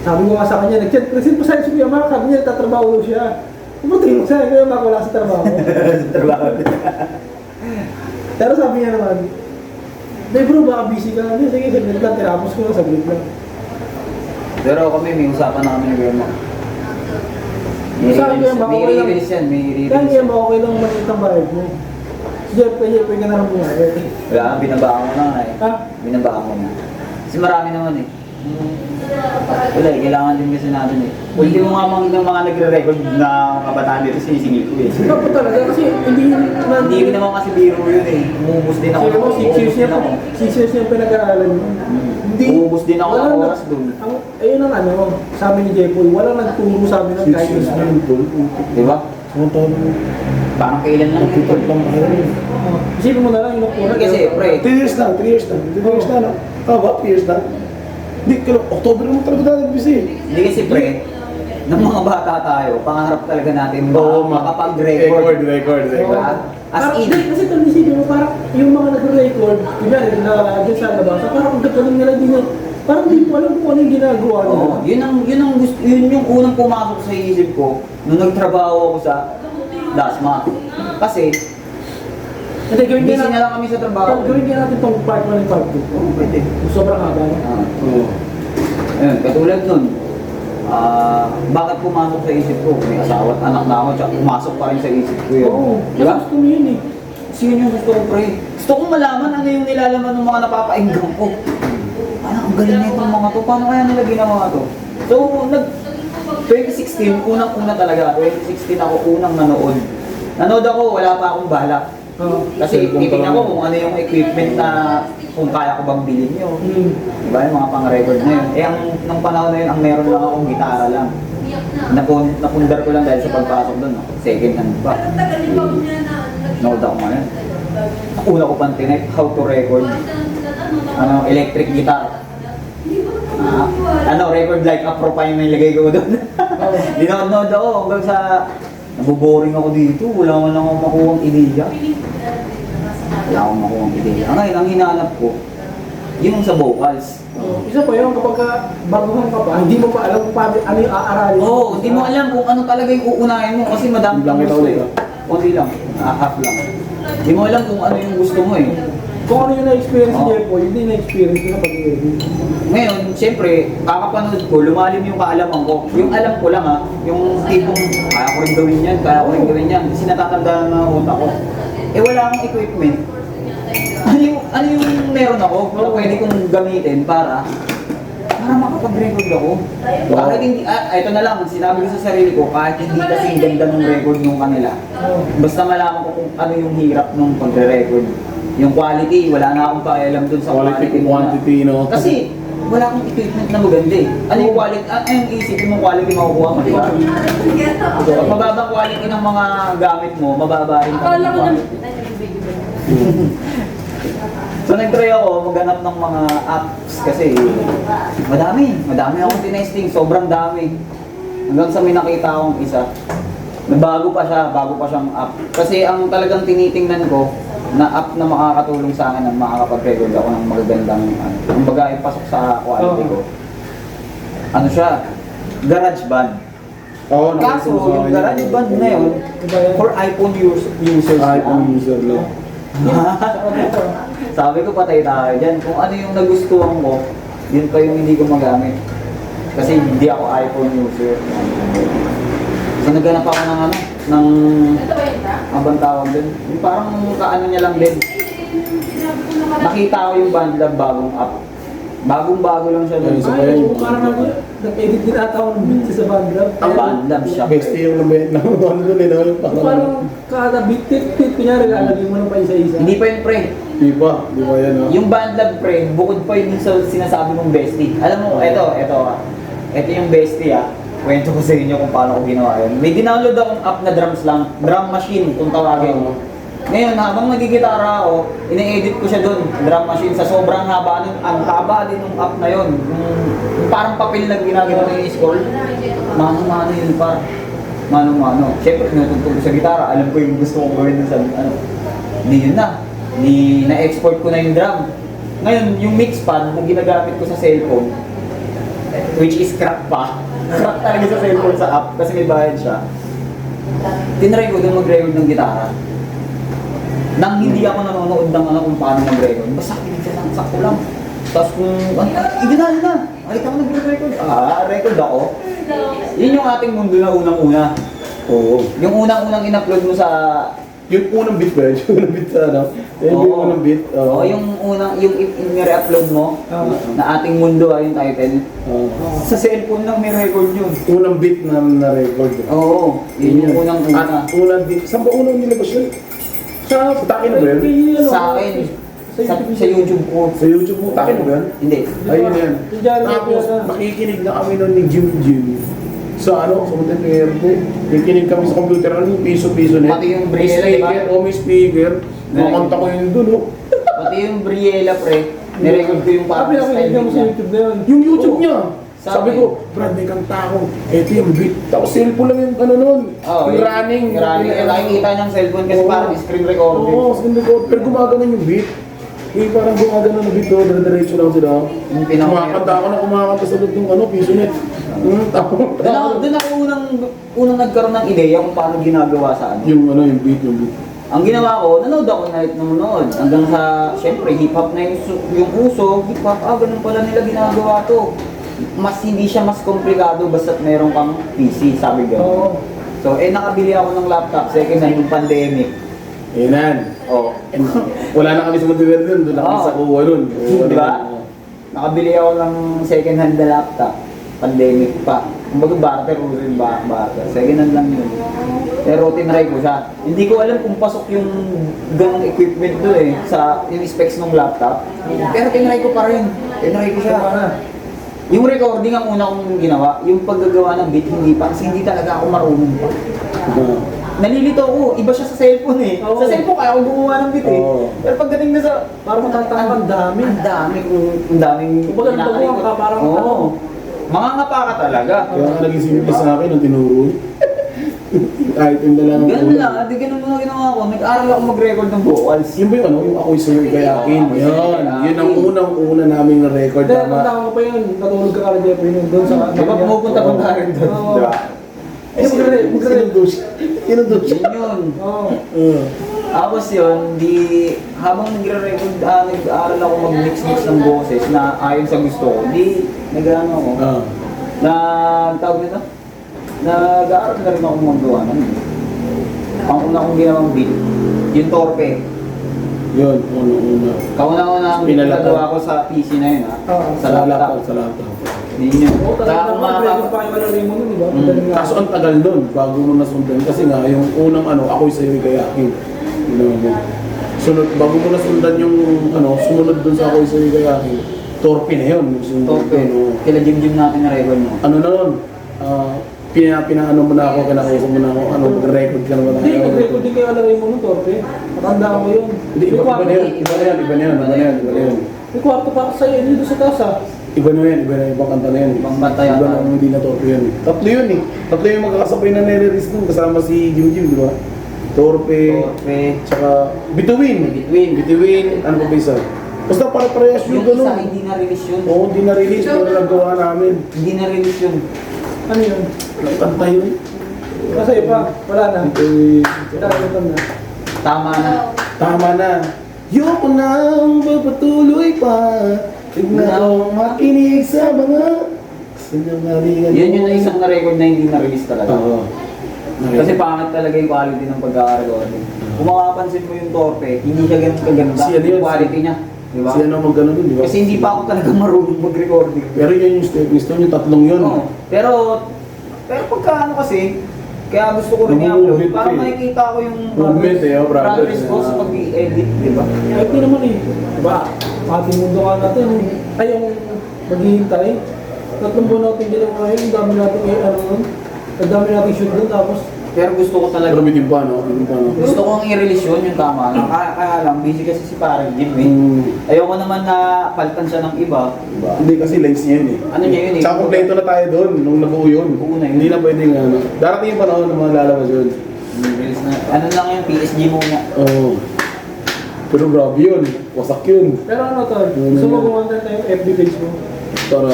sabi ko nga sa kanya, nag-chat pa sa'yo si Kuya Mac, sabi niya, tatrabaho siya. Pumatingin ko sa'yo, Kuya Mac, wala sa trabaho. Pero sabi niya naman, "Day bro, baka busy ka." Hindi, sige, saglit lang, tinapos ko lang, saglit lang. Pero kami, may usapan na kami ni Kuya Mac. Sa akin, Kuya Mac, May okay lang. re-release yan, may Kaya re-release hindi yan. mo okay lang maliit ang bayad mo. Jeff, ka na lang buhay. Wala, binabaan ko na nga eh. Ha? Binabaan ko na. Kasi marami naman eh. Wala eh, kailangan din kasi natin eh. Hindi mo nga ng mga nagre-record na kabataan dito, sinisingil ko eh. Dapat talaga kasi hindi Hindi ko naman kasi biro yun eh. Umubos din ako. Sige mo, 6 years niya po. 6 years niya pinag-aaralan mo. Hindi. Umubos din ako ng Wala oras dun. Ayun ang ano, sabi ni Jepoy, walang nagturo sa amin ng kahit Six isa. years na yun, Di ba? Mga taon mo. Parang kailan lang yun. Kapitod lang kayo. Isipin mo na lang yung nakuha. Kasi, pre, 3 years na, 3 years na. 3 years na, no? Tama ba? 3 years na? Hindi, October mo talaga dati busy. hindi kasi pre, ng mga bata tayo, pangarap talaga natin Oo, makapag-record. record. Diba? As Parang, in, hindi, kasi ito nisipin mo, parang yung mga nag-record, kunyari na dyan sa labas, parang ang gagaling nila din na, parang hindi mo alam kung ano yung ginagawa nila. Oo, yun yung unang pumasok sa isip ko nung nagtrabaho ako sa Dasma. Kasi, Hindi, gawin busy niya na lang kami sa trabaho. Gawin niya natin itong part 1 and part 2. Oo, pwede. Sobrang haba. No? Oo. Ayun, katulad nun, bakit pumasok sa isip ko? May asawa at anak na ako, tsaka pumasok pa rin sa isip ko yun. Oo, Di ba? gusto mo yun eh. Kasi yun yung gusto ko, pre. Gusto kong malaman ano yung nilalaman ng mga napapainggan ko. Parang ang galing na itong mga to. Paano kaya nila ginawa to? So, 2016, unang-una talaga. 2016 ako unang nanood. Nanood ako, wala pa akong balak. Kasi titignan ko kung ano yung equipment na kung kaya ko bang bilhin yun. Diba yung mga pang-record na yun. Eh, nung panahon na yun, ang meron lang akong gitara lang. Napundar ko lang dahil sa pagpasok doon. Second hand pa. Nanood ako ngayon. Una ko pang tinek, how to record. Electric guitar. Record like a pro pa yung nilagay ko doon. Dinood ako hanggang sa naboboring ako dito. Wala man lang akong makuhang ideya. Wala akong makuhang ideya. Ngayon, ang hinahanap ko, yung sa vocals. Isa pa yun, kapag baguhan ka pa, hindi mo pa alam kung paano ano yung aaralin. Oo, hindi mo alam kung ano talaga yung uunahin mo kasi madami Lang kang ito gusto ulit, eh. Konti lang, half lang. Hindi mo alam kung ano yung gusto mo eh. Kung ano yung na-experience Oo. niya po, hindi na-experience ko na pag-edit. Ngayon, siyempre, kakapanood ko, lumalim yung kaalaman ko. Yung alam ko lang yung tipong, kaya ko rin gawin yan, kaya ko rin gawin yan. Kasi natatandaan na utak ko. Eh wala akong equipment. Ano yung meron ako na pwede kong gamitin para makapag-record ako. Kahit hindi, ito na lang, sinabi ko sa sarili ko, kahit hindi kasing ganda ng record nung kanila. Basta malaman ko kung ano yung hirap nung pagre-record. Yung quality, wala na akong pakialam dun sa Quality, nila. quantity, no? Kasi wala akong equipment na maganda eh. Ano yung quality? Ano yung isipin mo quality makukuha mo, di ba? Pag mababang quality ng mga gamit mo, mababa rin Akala ko quality. So nag-try ako maghanap ng mga apps kasi madami akong tinesting, sobrang dami. Hanggang sa may nakita akong isa. Bago pa siyang app. Kasi ang talagang tinitingnan ko na app na makakatulong sa akin na makakapag-record ako ng magagandang ang bagay pasok sa quality ko. Ano siya? GarageBand. Oo, Kaso, nakita ko sa yung akin GarageBand na yun, for iPhone users iPhone lang. user lang. Sabi ko patay tayo dyan. Kung ano yung nagustuhan ko, yun pa yung hindi ko magamit. Kasi hindi ako iPhone user. So naghanap ako ng Ito ba yun, ta? abang tawag din. Yung parang kaano niya lang din. Nakita ko yung BandLab bagong app. Bagong-bago lang siya doon. Ayun, Ay, oo, parang ako, nag-edit din ata ako ng beat sa BandLab. Ang BandLab siya. Bestie yung nabit na ano doon eh, no? Yung Parang kada beat, kunyari, lalagay mo ng pa isa-isa. Hindi pa yun, pre. Di ba yan ha? Yung BandLab, pre, bukod pa yun sa sinasabi mong bestie. Alam mo, ito yung bestie Kwento ko sa inyo kung paano ko ginawa yun. May dinownload akong app na drums lang, drum machine kung tawagin. Ngayon, habang nagigitara ako, ine-edit ko siya doon, drum machine, sa sobrang haba nun. Ang haba din ng app na yun. Yung parang papel na ginagawa ng i-scroll. Mano-mano yun pa. Mano-mano. Siyempre, tinutugtog ko sa gitara, alam ko yung gusto kong gawin dun sa Hindi yun na. Na-export ko na yung drum. Ngayon, yung mix pad na ginagamit ko sa cellphone, which is crack pa. Crack talaga sa cellphone sa app kasi may bayad siya. Tinry ko doon mag-record ng gitara. Nang hindi ako nanonood ng kung paano mag-record. Basta kinig siya lang, sakto lang. Tapos kung, iginali na. Nakita ko nag-record. Record ako. Yun yung ating mundo na unang-una. Oo. Yung unang-unang in-upload mo sa... Yung unang beat ba? Yung unang beat sa ano? Yung Oo. unang beat. Oo, yung unang, yung i-re-upload mo na ating mundo yung title. Sa cellphone lang may record yun. Unang beat na na-record. Oo, yun yung unang-una. At unang beat. Saan ba unang nilabas yun? Sa Takin na ba yun? Sa akin, sa YouTube ko. Sa YouTube mo, Takin na ba yun? Hindi. Ayun yan. Yung dyan, Tapos, yun, nakikinig na kami nun ni Jim. Sa content player ko. Nakikinig kami sa computer, yung piso-piso na yun. Pati yung May Briella, di ba? speaker, may speaker. Makakanta ko yun dun, oh. Pati yung Briella, pre, nirecord ko yung parang Sabi ako, style hindi mo sa niya. YouTube na yun. Yung YouTube niya. Sa Sabi akin. ko, Brad, may kanta ako. Eto yung beat. Tapos cellphone lang yung ano nun. Oo, yung running. Yung running. Nakikita niyang cellphone kasi Oo. parang screen recording. Oo, screen record. Pero gumagana yung beat. Eh, parang gumagana ng beat doon. Dire-diretso lang sila. Yung pinaka- Kumakanta ako na kumakanta sa loob ng piso net. Tapos, Doon ako unang nagkaroon ng ideya kung paano ginagawa sa ano. yung beat. Ang ginawa ko, nanood ako nanood. Hanggang sa, syempre, hip-hop na yung uso. Hip-hop, ganun pala nila ginagawa to. Hindi siya mas komplikado basta't meron kang PC, sabi Oo. gano'n. So, nakabili ako ng laptop, second hand yung pandemic. Inan. Oh. Wala na kami sa Montevideo dun. Doon na kami sa kuha nun. Di ba? Nakabili ako ng second hand na laptop. Pandemic pa. Kumbaga barter, uso yung barter. Second hand lang yun. Pero tinry ko siya. Hindi ko alam kung pasok yung ganong equipment doon sa yung specs ng laptop. Pero tinry ko pa rin. Tinry ko siya. Yung recording ang una kong ginawa, yung paggagawa ng beat, hindi pa. Kasi hindi talaga ako marunong pa. Nalilito ako, iba siya sa cellphone Oo. Sa cellphone kaya ako gumawa ng beat Oo. Pero pagdating na sa... Parang matatama ang dami. Ang daming... Kumbaga, baguhan ka, parang Oo. ano. Mangangapa ka talaga. Kaya nga naging simple sa akin nung tinuro. Kahit yung dalang Ganun lang, di ganun mga ginawa ko. Nag-aral ako mag-record ng vocals. Yun ba yung yung ako'y sa'yo gayakin? Yan. Yun ang unang-una naming na-record. Hindi, ang Tama. tama pa yun. Natulog ka kala Jeffrey nun doon sa... Di ba pumupunta ka rin doon? Oo. Di ba? Sinundo siya. Sinundo siya. Yun yun. Oo. Tapos yun, habang nagre-record, nag-aaral ako mag-mix-mix ng boses na ayon sa gusto ko, nag-ano ako, tawag nito? Nag-aaral na rin ako magawa ng ang una kong ginawang beat, yung Torpe. Yun, una-una. Kauna-una ang Pinalatan. ginagawa ko sa PC na yun Oo. sa laptop. Sa laptop. Hindi yun. Oo, Kaya talaga kung naman. Record makaka- pa kayo malalim mo nun, di ba? Mm. Madaling nga. Kaso ang tagal nun, bago mo nasundan. Kasi nga, yung unang ako'y sa'yo gayakin. Sunod, bago mo nasundan yung sumunod dun sa ako'y sa'yo gayakin. Torpe na yun. Yung sumunod Torpe. dun, Kila Jim natin na record mo. ano na nun? Pinaano mo na ako, kinakausap mo na ako, mag-record ka naman Hindi, nag-record din kayo alarin mo nun, Torpe. Matanda ko yun. Hindi, iba na yun, iba na yan, iba na yan, iba na yan, iba na yan. May kwarto pa sa'yo, dito sa casa. Iba na yan, iba na ibang kanta na yan. Ibang kanta yan. Iba na hindi na Torpe yan. Tatlo yun eh. Tatlo yung magkakasabay na nire-release dun kasama si Jim Jim, di ba? Torpe, Torpe. tsaka Bituin. Bituin. Bituin, ano pa ba isa? Basta pare-parehas Yung yung ganun. isa hindi na-release yun. Oo, hindi na-release, pero nagawa namin. Hindi na-release yun. Ano yun? Ang kanta yun. Kasi pa, wala na. Eh, Kailangan na. Tama na. tama na. Yoko nang magpatuloy pa. Tignan akong makinig sa mga sinangalingan. Yun yung isang na-record na hindi na-release talaga. Oo. Kasi pangit talaga yung quality ng pagkakarecording. Kung makapansin mo yung Torpe, hindi siya ganun kaganda Si ano yun, yung quality niya. Di ba? Si ano mag-ano dun, di ba? Kasi hindi pa ako talaga marunong mag-recording. Pero yun yung stepping stone, yung tatlong yun. Oo. Pero pagka ano kasi, kaya gusto ko rin Namumugit i-upload para ka eh. makikita ko yung Movement eh, oh, brother. progress ko sa pag-edit, di ba? Kahit di naman eh. Diba? Ating mundo ka natin. Ay, yung maghihintay. 3 buwan natin ginawa ngayon. Ang dami natin ano nun. Ang dami natin shoot nun. Tapos, Pero gusto ko talaga, Pero bitin pa, no? Bitin pa, no? gusto kong i-release yun, yung tama. Kaya lang, busy kasi si parang Jim eh. Ayoko naman na palitan siya ng iba. Diba? Hindi kasi lens niya yun eh. Ano niya yun eh? Tsaka kompleto na tayo doon nung nabuo yun. Buo na yun. Hindi na pwedeng ano. Darating yung panahon na mga lalabas yun. Release na. Ano lang yung PSG muna. Oo. Pero grabe yun. Wasak yun. pero ano to? Gusto mo kumanta na yung FB page mo? Para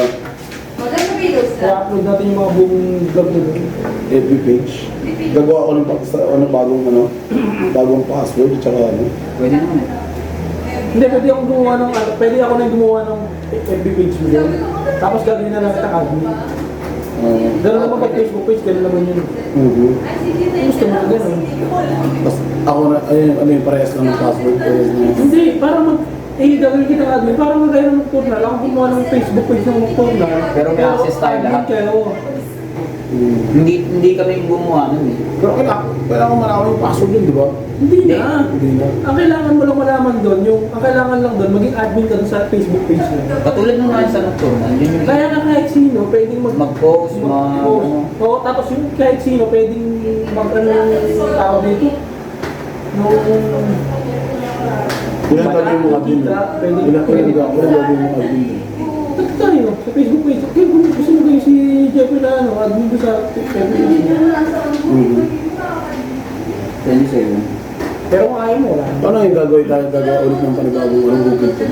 Maganda videos Kaya upload natin yung mga buong vlog mo doon. FB page. Gagawa ako ng bagong password tsaka ano. Pwede naman eh. Hindi, pwede ako gumawa ng, pwede ako na gumawa ng FB page mo doon. Tapos gagawin na lang kita admin. Gano'n naman pag Facebook page, gano'n naman yun. Gusto mo na gano'n. Tapos ako na, ayun, ano yung parehas lang ng password. Parehas na. Hindi, para gagawin kita ng admin, para mag-gaya ng mag-tournal. Ako gumawa ng Facebook page ng mag-tournal. Pero may access tayo admin lahat. kayo. Hindi kami yung gumawa nun eh. Pero kailangan malaman yung password yun, di ba? Hindi na. Hindi na. Ang kailangan mo lang malaman doon, ang kailangan lang doon, maging admin ka doon sa Facebook page mo. Katulad nung nasa nocturnal, yun yung Kaya nga kahit sino, pwedeng mag-post, Oo, tapos yung kahit sino, pwedeng mag-ano yung tao dito. Ilan gagawin mo admin doon? Ilan gagawin mo admin doon? Bakit tayo sa Facebook page? Kaya kung gusto mo kayo si Jeffrey na admin ko sa Facebook page mo. Pwede sa'yo. Pero kung ayaw mo, wala. Paano yung gagawin tayo ulit ng panibagong ano Google ko?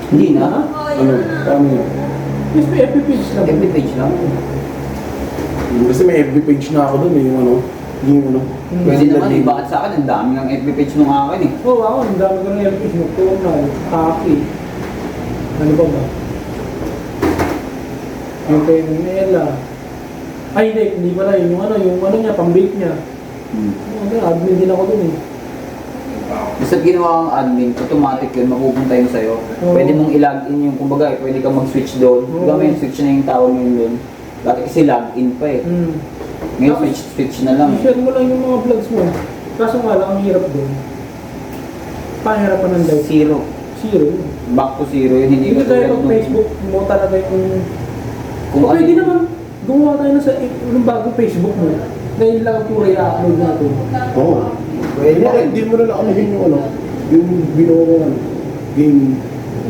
Hindi na. Ano? Paano yun? Yes, may FB page lang. FB page lang. Kasi may FB page na ako doon, yung ano, yung ano. Pwede naman eh. Bakit sa akin? Ang dami ng FB page nung akin eh. Oo, ako, ang dami ko ng FB page mo. Tournal, Taki. Ano ba ba? Yung kay Nela. Ay, hindi pala. Yung ano niya, pang-bake niya. Admin din ako dun eh. Basta ginawa kang admin, automatic yun, mapupunta yun sa'yo. Oo. Pwede mong i-login yung, kumbaga, pwede kang mag-switch doon. Kumbaga may switch na yung tawag mo yun doon. Dati kasi login pa eh. Ngayon switch na lang. I-share mo lang yung mga vlogs mo. Kaso nga lang, ang hirap doon. Pahirapan ng live. Zero. Zero. Back to zero yun, hindi Hindi ka tayo tulad pag nung- Facebook mo talaga yung... Kung ano- Pwede naman, gumawa tayo na sa yung bagong Facebook mo. Dahil lang ang puro i-upload natin. Oo. Pwede Bakit rin. hindi mo na nakalagin yung ano, yung binuo ko ano, game.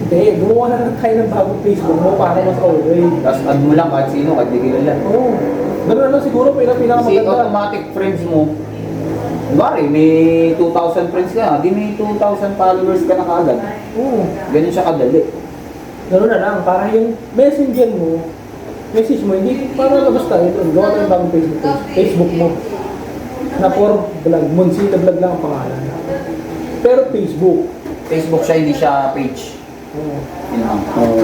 Hindi, gumawa na lang tayo ng bagong Facebook mo para mas okay. Tapos add mo lang kahit sino, kahit di kilala. Oo. Gano'n na lang siguro, Kasi pinakamaganda. automatic friends mo, bari may 2,000 friends ka, di may 2,000 followers ka na kaagad. Oo. Ganun siya kadali. Gano'n na lang, para yung messenger mo, message mo, hindi para labas tayo ito. Gawa tayo ng bagong Facebook page. Facebook mo. Na for vlog, Monsila Vlog lang ang pangalan. Pero Facebook. Facebook siya, hindi siya page. Oo. Yun lang. Oo.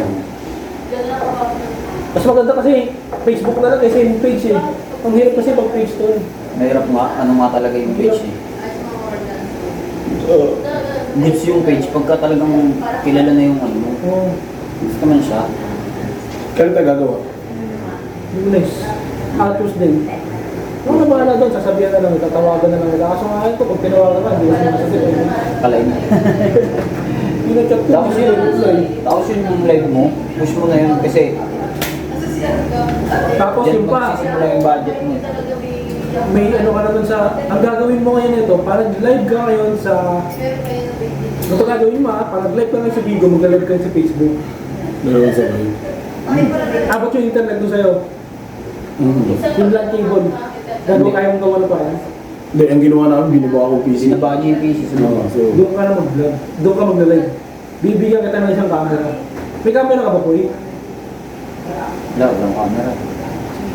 Mas maganda kasi Facebook na lang kasi yung page eh. Ang hirap kasi pag page to eh. Mahirap nga, ano nga talaga yung page eh. Goods yung page, pagka talagang kilala na yung ano mo. Oo. Gusto man siya. Kailan tayo gagawa? Yung next. Tuesday. Kung na bahala doon, sasabihan na lang, tatawagan na lang nila. Kaso nga ito, pag tinawagan ka, hindi ko sinasabihin. Kalay na. Pinachat ko, Tapos hindi yun, reply. tapos yun yung live mo, push mo na yun kasi Tapos dyan yung pa, magsisimula yung budget mo. may ano ka naman sa, ang gagawin mo ngayon ito, parang live ka ngayon sa, ito gagawin mo parang live ka ngayon sa Bigo, mag-live ka sa Facebook. Meron sa kayo. Abot yung internet doon sa'yo, yung LAN cable, gano'n kaya mong gawa na pa yan. Hindi, ang ginawa namin, binubuha ko PC. Sinaba niya yung PC sa Oo, so, Doon ka na mag-vlog, doon ka mag-live. Bibigyan kita ng isang camera. May camera ka ba po wala, walang camera.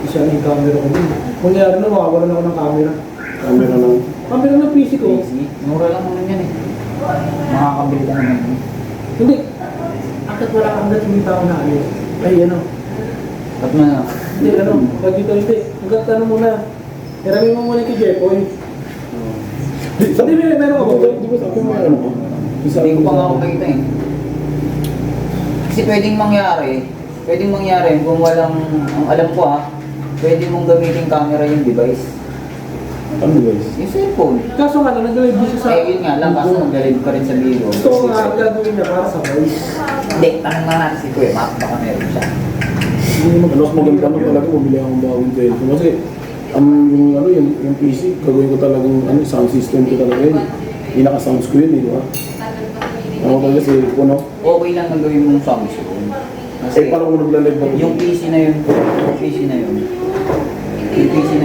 Isa na yung camera ko din. Kung nangyari na, makawalan ako ng camera. camera lang. Camera ng PC ko. PC, mura lang naman yan eh. Makakabili ka naman. Hindi. Akit wala kang hindi tao na ayos. Ay, ano. Ba't na? Hindi, ano. Pag dito, hindi. Magkatano muna. Irami mo muna kay Jepoy. Hindi, meron ka ba? Di ba sabi mo ano ko? Hindi ko pa nga ako nakita eh. Kasi pwedeng mangyari kung walang, ang alam ko pwede mong gamitin camera yung device. Ano guys? Yung cellphone. Kaso nga lang, nag-live din siya sa... Eh yun nga lang, kaso nag-live ka rin sa video. Gusto ko nga ang gagawin niya para sa voice. Hindi, tanong nga natin si Kuya Mac, baka meron siya. Ano mas maganda na talaga, mabili akong bagong telephone. Kasi, yung PC, gagawin ko talagang sound system ko talaga yun. Yung naka-sounds ko yun, di ba? Ako talaga si Puno. Okay lang na gawin mong sound system. Eh, parang kung nagla-live ako. Yung PC na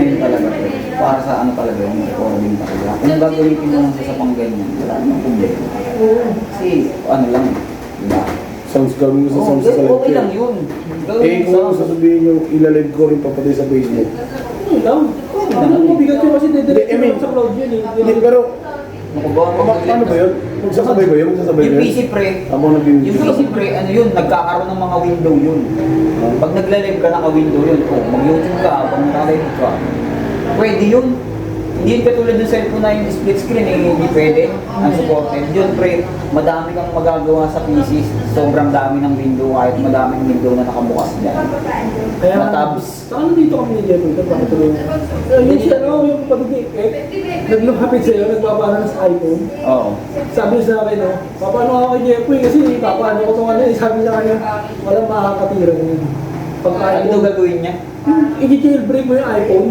yun talaga, para sa ano talaga, yung recording talaga. Kung gagawin mo lang sa pang ganyan, wala namang problema. Kasi, ano lang, diba? Sounds gawin ko sa sounds sa live. Okay lang yun. Eh, kung sasabihin nyo, ilalive ko rin papatay sa Facebook. Ano lang? Ano mo bigat yun kasi I didirect mean, sa cloud yun eh. Hindi, pero, Ano ba? ano ba yun? Magsasabay ba yun? Magsasabay Yung ba yun? PC pre, Ako naging... yung PC pre, ano yun, nagkakaroon ng mga window yun. Pag nagla-live ka, naka-window yun. O, mag-YouTube ka, pag naka-live ka, pwede yun. Hindi yun katulad ng cellphone na yung split screen, hindi pwede. Unsupported. Yun pre, madami kang magagawa sa PC. Sobrang dami ng window, kahit madaming window na nakabukas dyan. Kaya, Matabs. saan dito kami ni Jepoy? Ito, bakit tuloy? Yung siya, yung pag-ibig, naglumapit sa'yo, nagpapala sa iPhone. Oo. Sabi sa akin, papaano ako kay Jepoy kasi papaano ko itong ano eh. Sabi sa kanya, walang makakatira ngayon. Pagka Ano gagawin niya? i-jailbreak mo yung iPhone,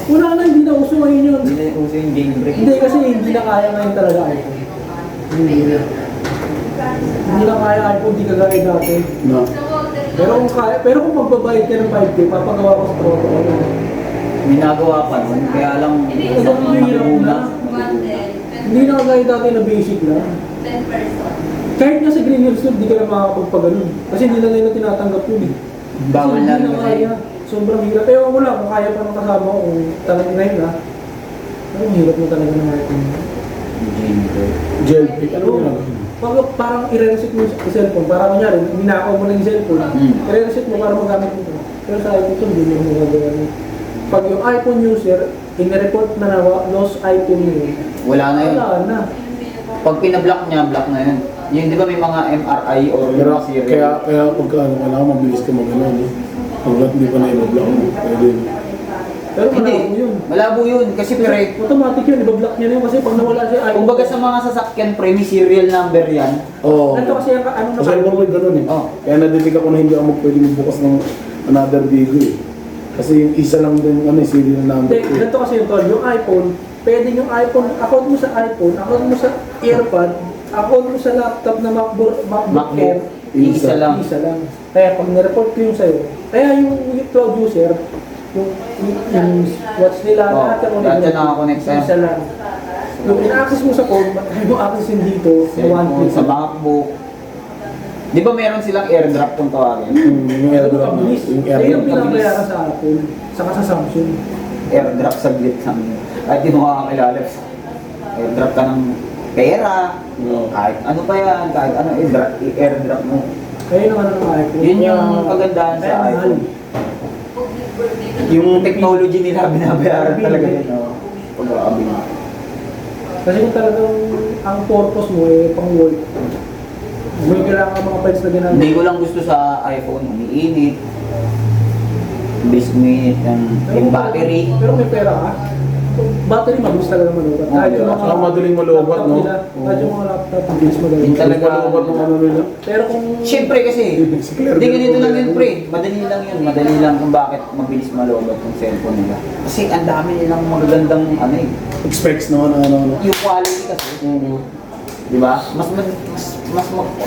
wala na, hindi na uso ngayon yun. Hindi na uso yung jailbreak. Hindi kasi hindi na kaya ngayon talaga iPhone. Hindi na kaya iPhone, di kagaya dati. Na. Pero kung magbabayad ka ng 5K, papagawa ko sa protocol. Ginagawa pa nun, kaya lang Nagpapahirap na. Hindi na kagaya dati na basic na. 10%. Kahit nga sa Green Hills Club, di ka na makakapagpaganon. Kasi hindi na nila tinatanggap yun eh. bawal Kasi na hindi rin kasi. kaya. Sobrang hirap. Ewan ko lang kung kaya pa ng kasama ko kung talagang na yun Pero ang hirap mo talaga ng iPhone. Jailbreak, ano yun? Pag parang i-reset mo sa cellphone, parang kunyari, ninakaw mo lang yung cellphone, i-reset mo para magamit mo ito. Pero sa iPhone ito, hindi mo magagawa niya. Pag yung iPhone user, in-report na lost iPhone yun, Wala na yun. wala na. Pag pinablock niya, block na yun. Yung di ba may mga MRI or Pero mga serial? kaya pagka kailangan mabilis ka mag-ano, no? Hanggat hindi pa na-i-block mo, pwede. Pero Hindi. malabo yun. Malabo yun. Kasi pre, Automatic yun, ibablock niya na yun kasi pag nawala siya iPhone. kumbaga sa mga sasakyan pre, may serial number yan. Oo. Ito kasi yung ano na Kasi alam ko ganun eh. Oo. Kaya nadetect ako na hindi ako pwede magbukas ng another video eh. Kasi yung isa lang din, serial number Hindi, ko eh. ganito kasi yung tol, yung iPhone, pwede yung iPhone, account mo sa iPhone, account mo sa AirPod, account mo sa laptop na MacBook Air, Isa lang. isa lang. Kaya pag nireport ko yung sa'yo, kaya yung cloud user, yung watch nila, Oo, lahat yung lahat yan nakakonnect sa'yo. isa lang. Yung ina-access mo sa phone, kaya mo access yun dito, sa one Cellphone, click. sa MacBook. Di ba meron silang airdrop kung tawagin? Yung airdrop na. Mabilis. Yung Kaya yung airdrop. pinabayaran sa Apple, saka sa Samsung. Airdrop sa glit sa kahit di mo makakilala. Airdrop ka ng pera. Oo. Kahit ano pa yan, kahit ano airdrop mo. Kaya yung ano ng iPhone. Yun yung Kaya- kagandahan sa kaya mahal. iPhone. Yung technology nila binabayaran talaga yun. Pag-aabi mo. Kasi kung talagang ang purpose mo pang work, may kailangan mga files na ginagawa. Hindi ko lang gusto sa iPhone, umiinit. Biscuit, yung battery. Pero may pera ka. battery mabilis talaga malobat. Kahit yung mga Saka madaling malobat, laptop no? nila, kahit yung mga laptop, mabilis malobat. Yun talaga. Malobat ng ano nila. Pero kung... Siyempre kasi, Si Claire hindi din ganito lang po yun yan. pre. Madali lang yun. Madali lang kung bakit mabilis malobat yung cellphone nila. Kasi ang dami nilang magagandang ano eh. Specs no, ano. Yung quality kasi. Di ba?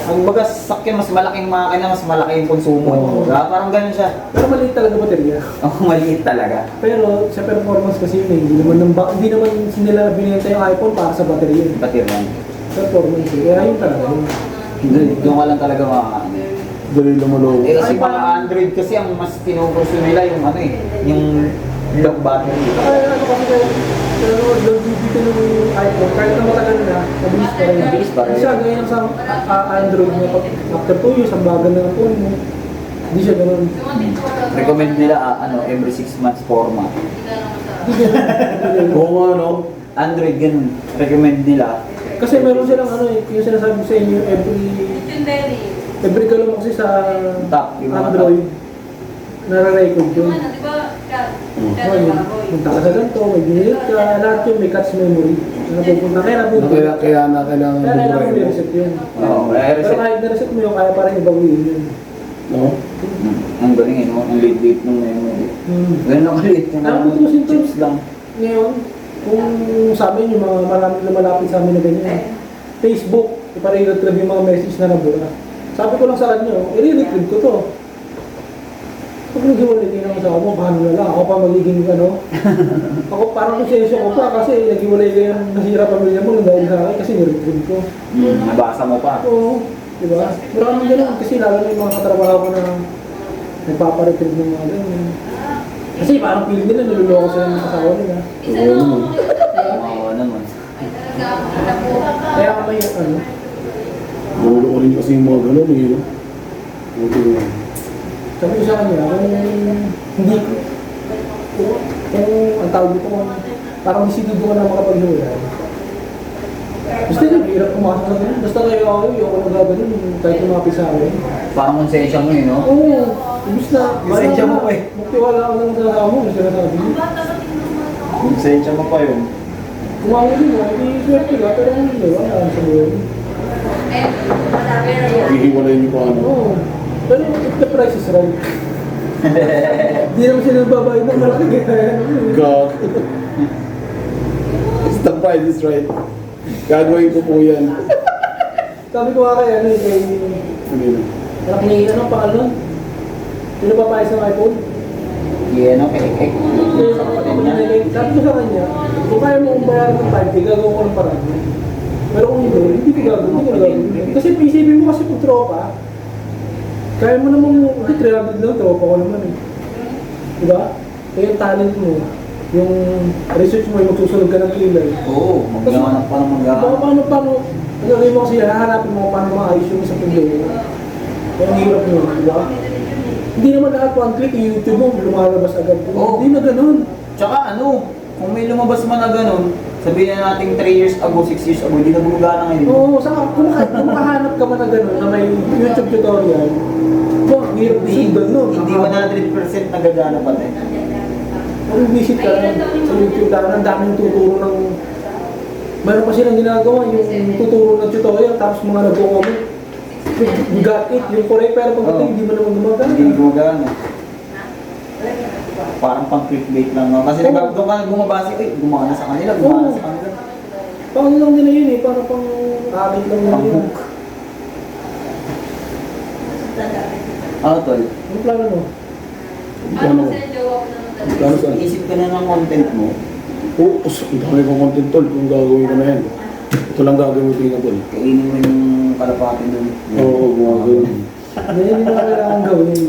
Kumbaga sakyan, mas malaking makina, mas malaki yung konsumo. Oo. Diba? Parang ganun siya. Pero maliit talaga baterya. Maliit talaga. Pero sa performance kasi yun eh, hindi naman nila binenta yung iPhone para sa baterya yun. Batirang. Performance eh, kaya yun talaga yun. Doon ka lang talaga makakaano. Dali lumalobat. Eh kasi mga Android kasi ang mas pinupursue nila yung ano eh, yung long battery. Kaya ano kasi pero low dito ng iPhone, kahit na matagal na, mabilis pa rin. Mabilis pa rin. Kasi siya, ganyan sa Android mo, after 2 years, ang bagal na ng phone mo. Hindi siya ganun. Recommend nila every 6 months format. Oo nga, no? Android ganun. Recommend nila. Kasi meron silang ano eh, yung sinasabi ko sa inyo, every galong kasi sa Top, yung mga Android, nare-record yun. Ano, Punta ka sa ganito, may binilid ka, lahat yun may cache memory. Na napupunta kaya napupunta. Kaya na kailangan Kaya kailangan mo bubuhay mo. i-reset yun. Oo, Pero kahit na-reset mo yun, kaya pa rin ibaguhin yun. No? Ang galing eh, no? Ang liit-liit ng memory. Ganun ang liit. Yung Ang tutusin to, chips lang. ngayon, kung sa amin yung mga marami na malapit sa amin na ganyan, Facebook, ipare-retrieve yung mga message na nabura. Sabi ko lang sa kanya, i-retrieve ko to. Pag naghiwalay kayo ng asawa mo, paano na lang? Ako pa magiging ano? Ako parang konsensya ko pa kasi naghiwalay kayo ng nasira pamilya mo dahil sa akin kasi niretrieve ko. Nabasa mo pa. Oo, di ba? Maraming ganun kasi lalo na yung mga katrabaho ko na nagpaparetrieve ng mga ganyan. Kasi parang feeling nila niloloko sila ng asawa nila. Oo naman. Kaya may ano, Gulo ko rin kasi yung mga gano'n, eh. No? Buti nga. sabi ko sa kanya, hindi kung ang tawag dito kung parang disidido ka na makapag-hiwalay. Basta yung hirap pumasok sa ganun. Basta kayo ako, yung nagaganon, kahit lumapit sa akin. Parang konsensya mo eh, no? Oo, ibig na, Lisensya mo pa eh. magtiwala ako lang sa asawa mo, yung sinasabi. Konsensya mo pa yun. Kumawin mo, hindi swerte ka, pero hindi, wala sa buhay. Hihiwalay niyo pa ano. Oo, pero if the price is right. Hindi naman sila nagbabayad ng malaki kaya. God. It's the price is right. Gagawin ko po yan. Sabi ko nga kay ano, kay Ano yun? anak ni ano, pangalan? Sino pa pa isang iPhone? Yan, okay. Sabi ko sa kanya, kung kaya mo bayaran ng 5K, gagawin ko ng paraan. Pero kung hindi ko gagawin. Kasi isipin mo kasi kung tropa, kaya mo namang, 300 lang, tropa ko naman eh. Diba? Kaya yung talent mo, yung research mo, yung magsusunod ka ng kilay. Oo, maggawanap pa ng maggawanap. Paano, ano rin mo kasi hahanapin mo paano maayos yung isang problema. Kaya ang hirap mo, diba? Hindi naman lahat one click, YouTube mo, lumalabas agad. Oo. Hindi na ganun. Tsaka ano, kung may lumabas man na ganun, sabihin na natin 3 years ago, 6 years ago, hindi na gumagana ngayon. Oo, saka kung makahanap ka man na gano'n na may YouTube tutorial, ang hirap sundan nun. Hindi 100% nagagana pa rin. Kung visit ka lang sa YouTube, ang daming tuturo ng... Mayroon pa silang ginagawa, yung tuturo ng tutorial, tapos mga nag-comment. You got it, yung correct, pero pag hindi mo naman gumagana. Hindi gumagana. Parang pang clickbait lang. No? Kasi Oo. doon ka bumabase, gumana sa kanila, gumana sa kanila. Pang lang nila yun eh, parang pang akin lang nila Pang yun. hook. Ano tol? Ano plano mo? Ano? Plano saan? Isip ka na ng content mo. Oo, ang dami kong content tol kung gagawin ko na yan. Ito lang gagawin ko tol. Kainin mo yung kalapatin doon. Oo, gumagawin. Hindi na kailangan gawin.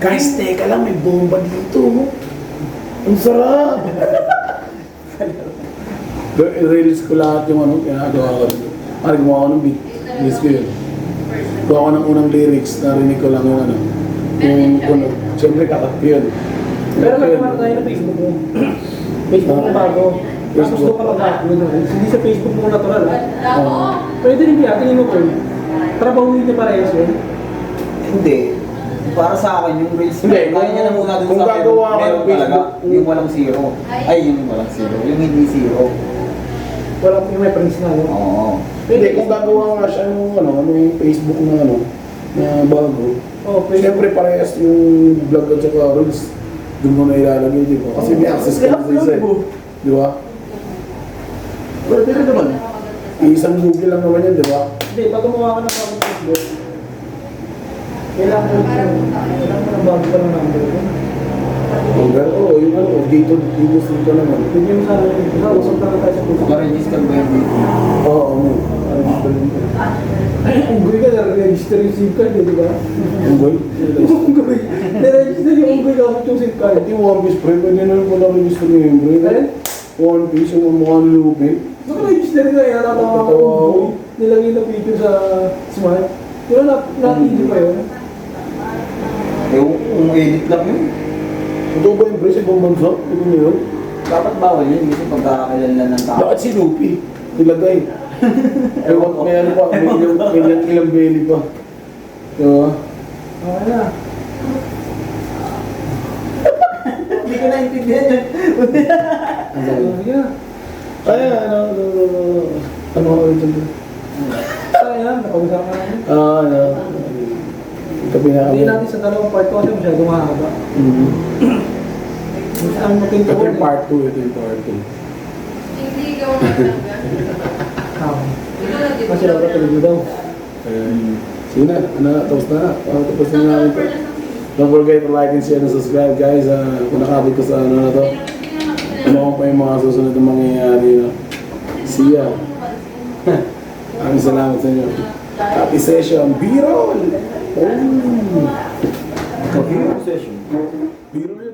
Guys, teka lang, may bomba dito. Ang sarap! I-release ko lahat yung ano, ginagawa ko. Gumawa ko ng beat. Release ko yun. Gawa ko ng unang lyrics, narinig ko lang yung ano. Yung ano, siyempre kakat ko yun. Pero nagkaroon tayo ng Facebook mo. Facebook mo bago. Tapos doon ka mag-upload. Hindi sa Facebook mo natural ha. Pwede rin kaya, tingin mo ko yun. Trabahuin niya parehas yun. Hindi. Para sa akin, yung reels, Hindi, kaya niya na muna dun kung sa gagawa ka ng meron talaga, Facebook, yung walang zero. Ay, yung walang zero. Yung hindi zero. Walang yung may prince na, no? Oo. Hindi, kung gagawa nga siya ng yung Facebook na na bago. Oh, pwede. Siyempre parehas yung vlog at saka reels. Doon mo na ilalagay, di ba? Kasi may access ka sa isa. Di ba? Pwede rin naman. Isang Google lang naman yan, di ba? Hindi, pag gumawa ka ng bago Facebook, kailangan mo ng bago ka ng number. Google, oo, yung dito ka naman. Hindi mo sa usap na tayo sa puso. Maka-register ba yung dito? Oo, ano. Ay, unggoy ka, na-register yung SIM card, di ba? Google? Unggoy. Na-register yung unggoy gamit yung SIM card. Yung One Piece, pre, pwede na rin po na-register yung pre. Alin? One Piece, yung mukha ng Luffy. Naka-register nga yan, nakatawa ko unggoy. Nilagay na picture sa smart. Pero na-TV pa yun. Eh, kung edit lang yun. Totoo ba yung pre sa ibang bansa? Ito mo yun? Dapat bawal yun kasi pagkakakilala ng tao. Bakit si Luffy? Nilagay. Ewan ko, may ano pa, may ilang belly pa. Diba? Okay na. Hindi ko naintindihan yun. Sige na. Ay, ano ako dyan? Kaya yan, napag-usapan natin. Ano. Ito pinaka. Hindi natin sa dalawang part 2 kasi masyado mahaba. Ang Ito matintuan yung part 2, ito yung part 2. Hindi ikaw na talaga. Ikaw na, di ba? Kasi dapat talaga daw. Sige na, tapos na. Tapos na namin ito. Don't forget to like and share and subscribe guys. Kung nakabit ko sa ano na to. Ano pa yung mga susunod na mangyayari na. See ya. Maraming salamat sa inyo. Happy session. B-roll! Oh. Computer session. B-roll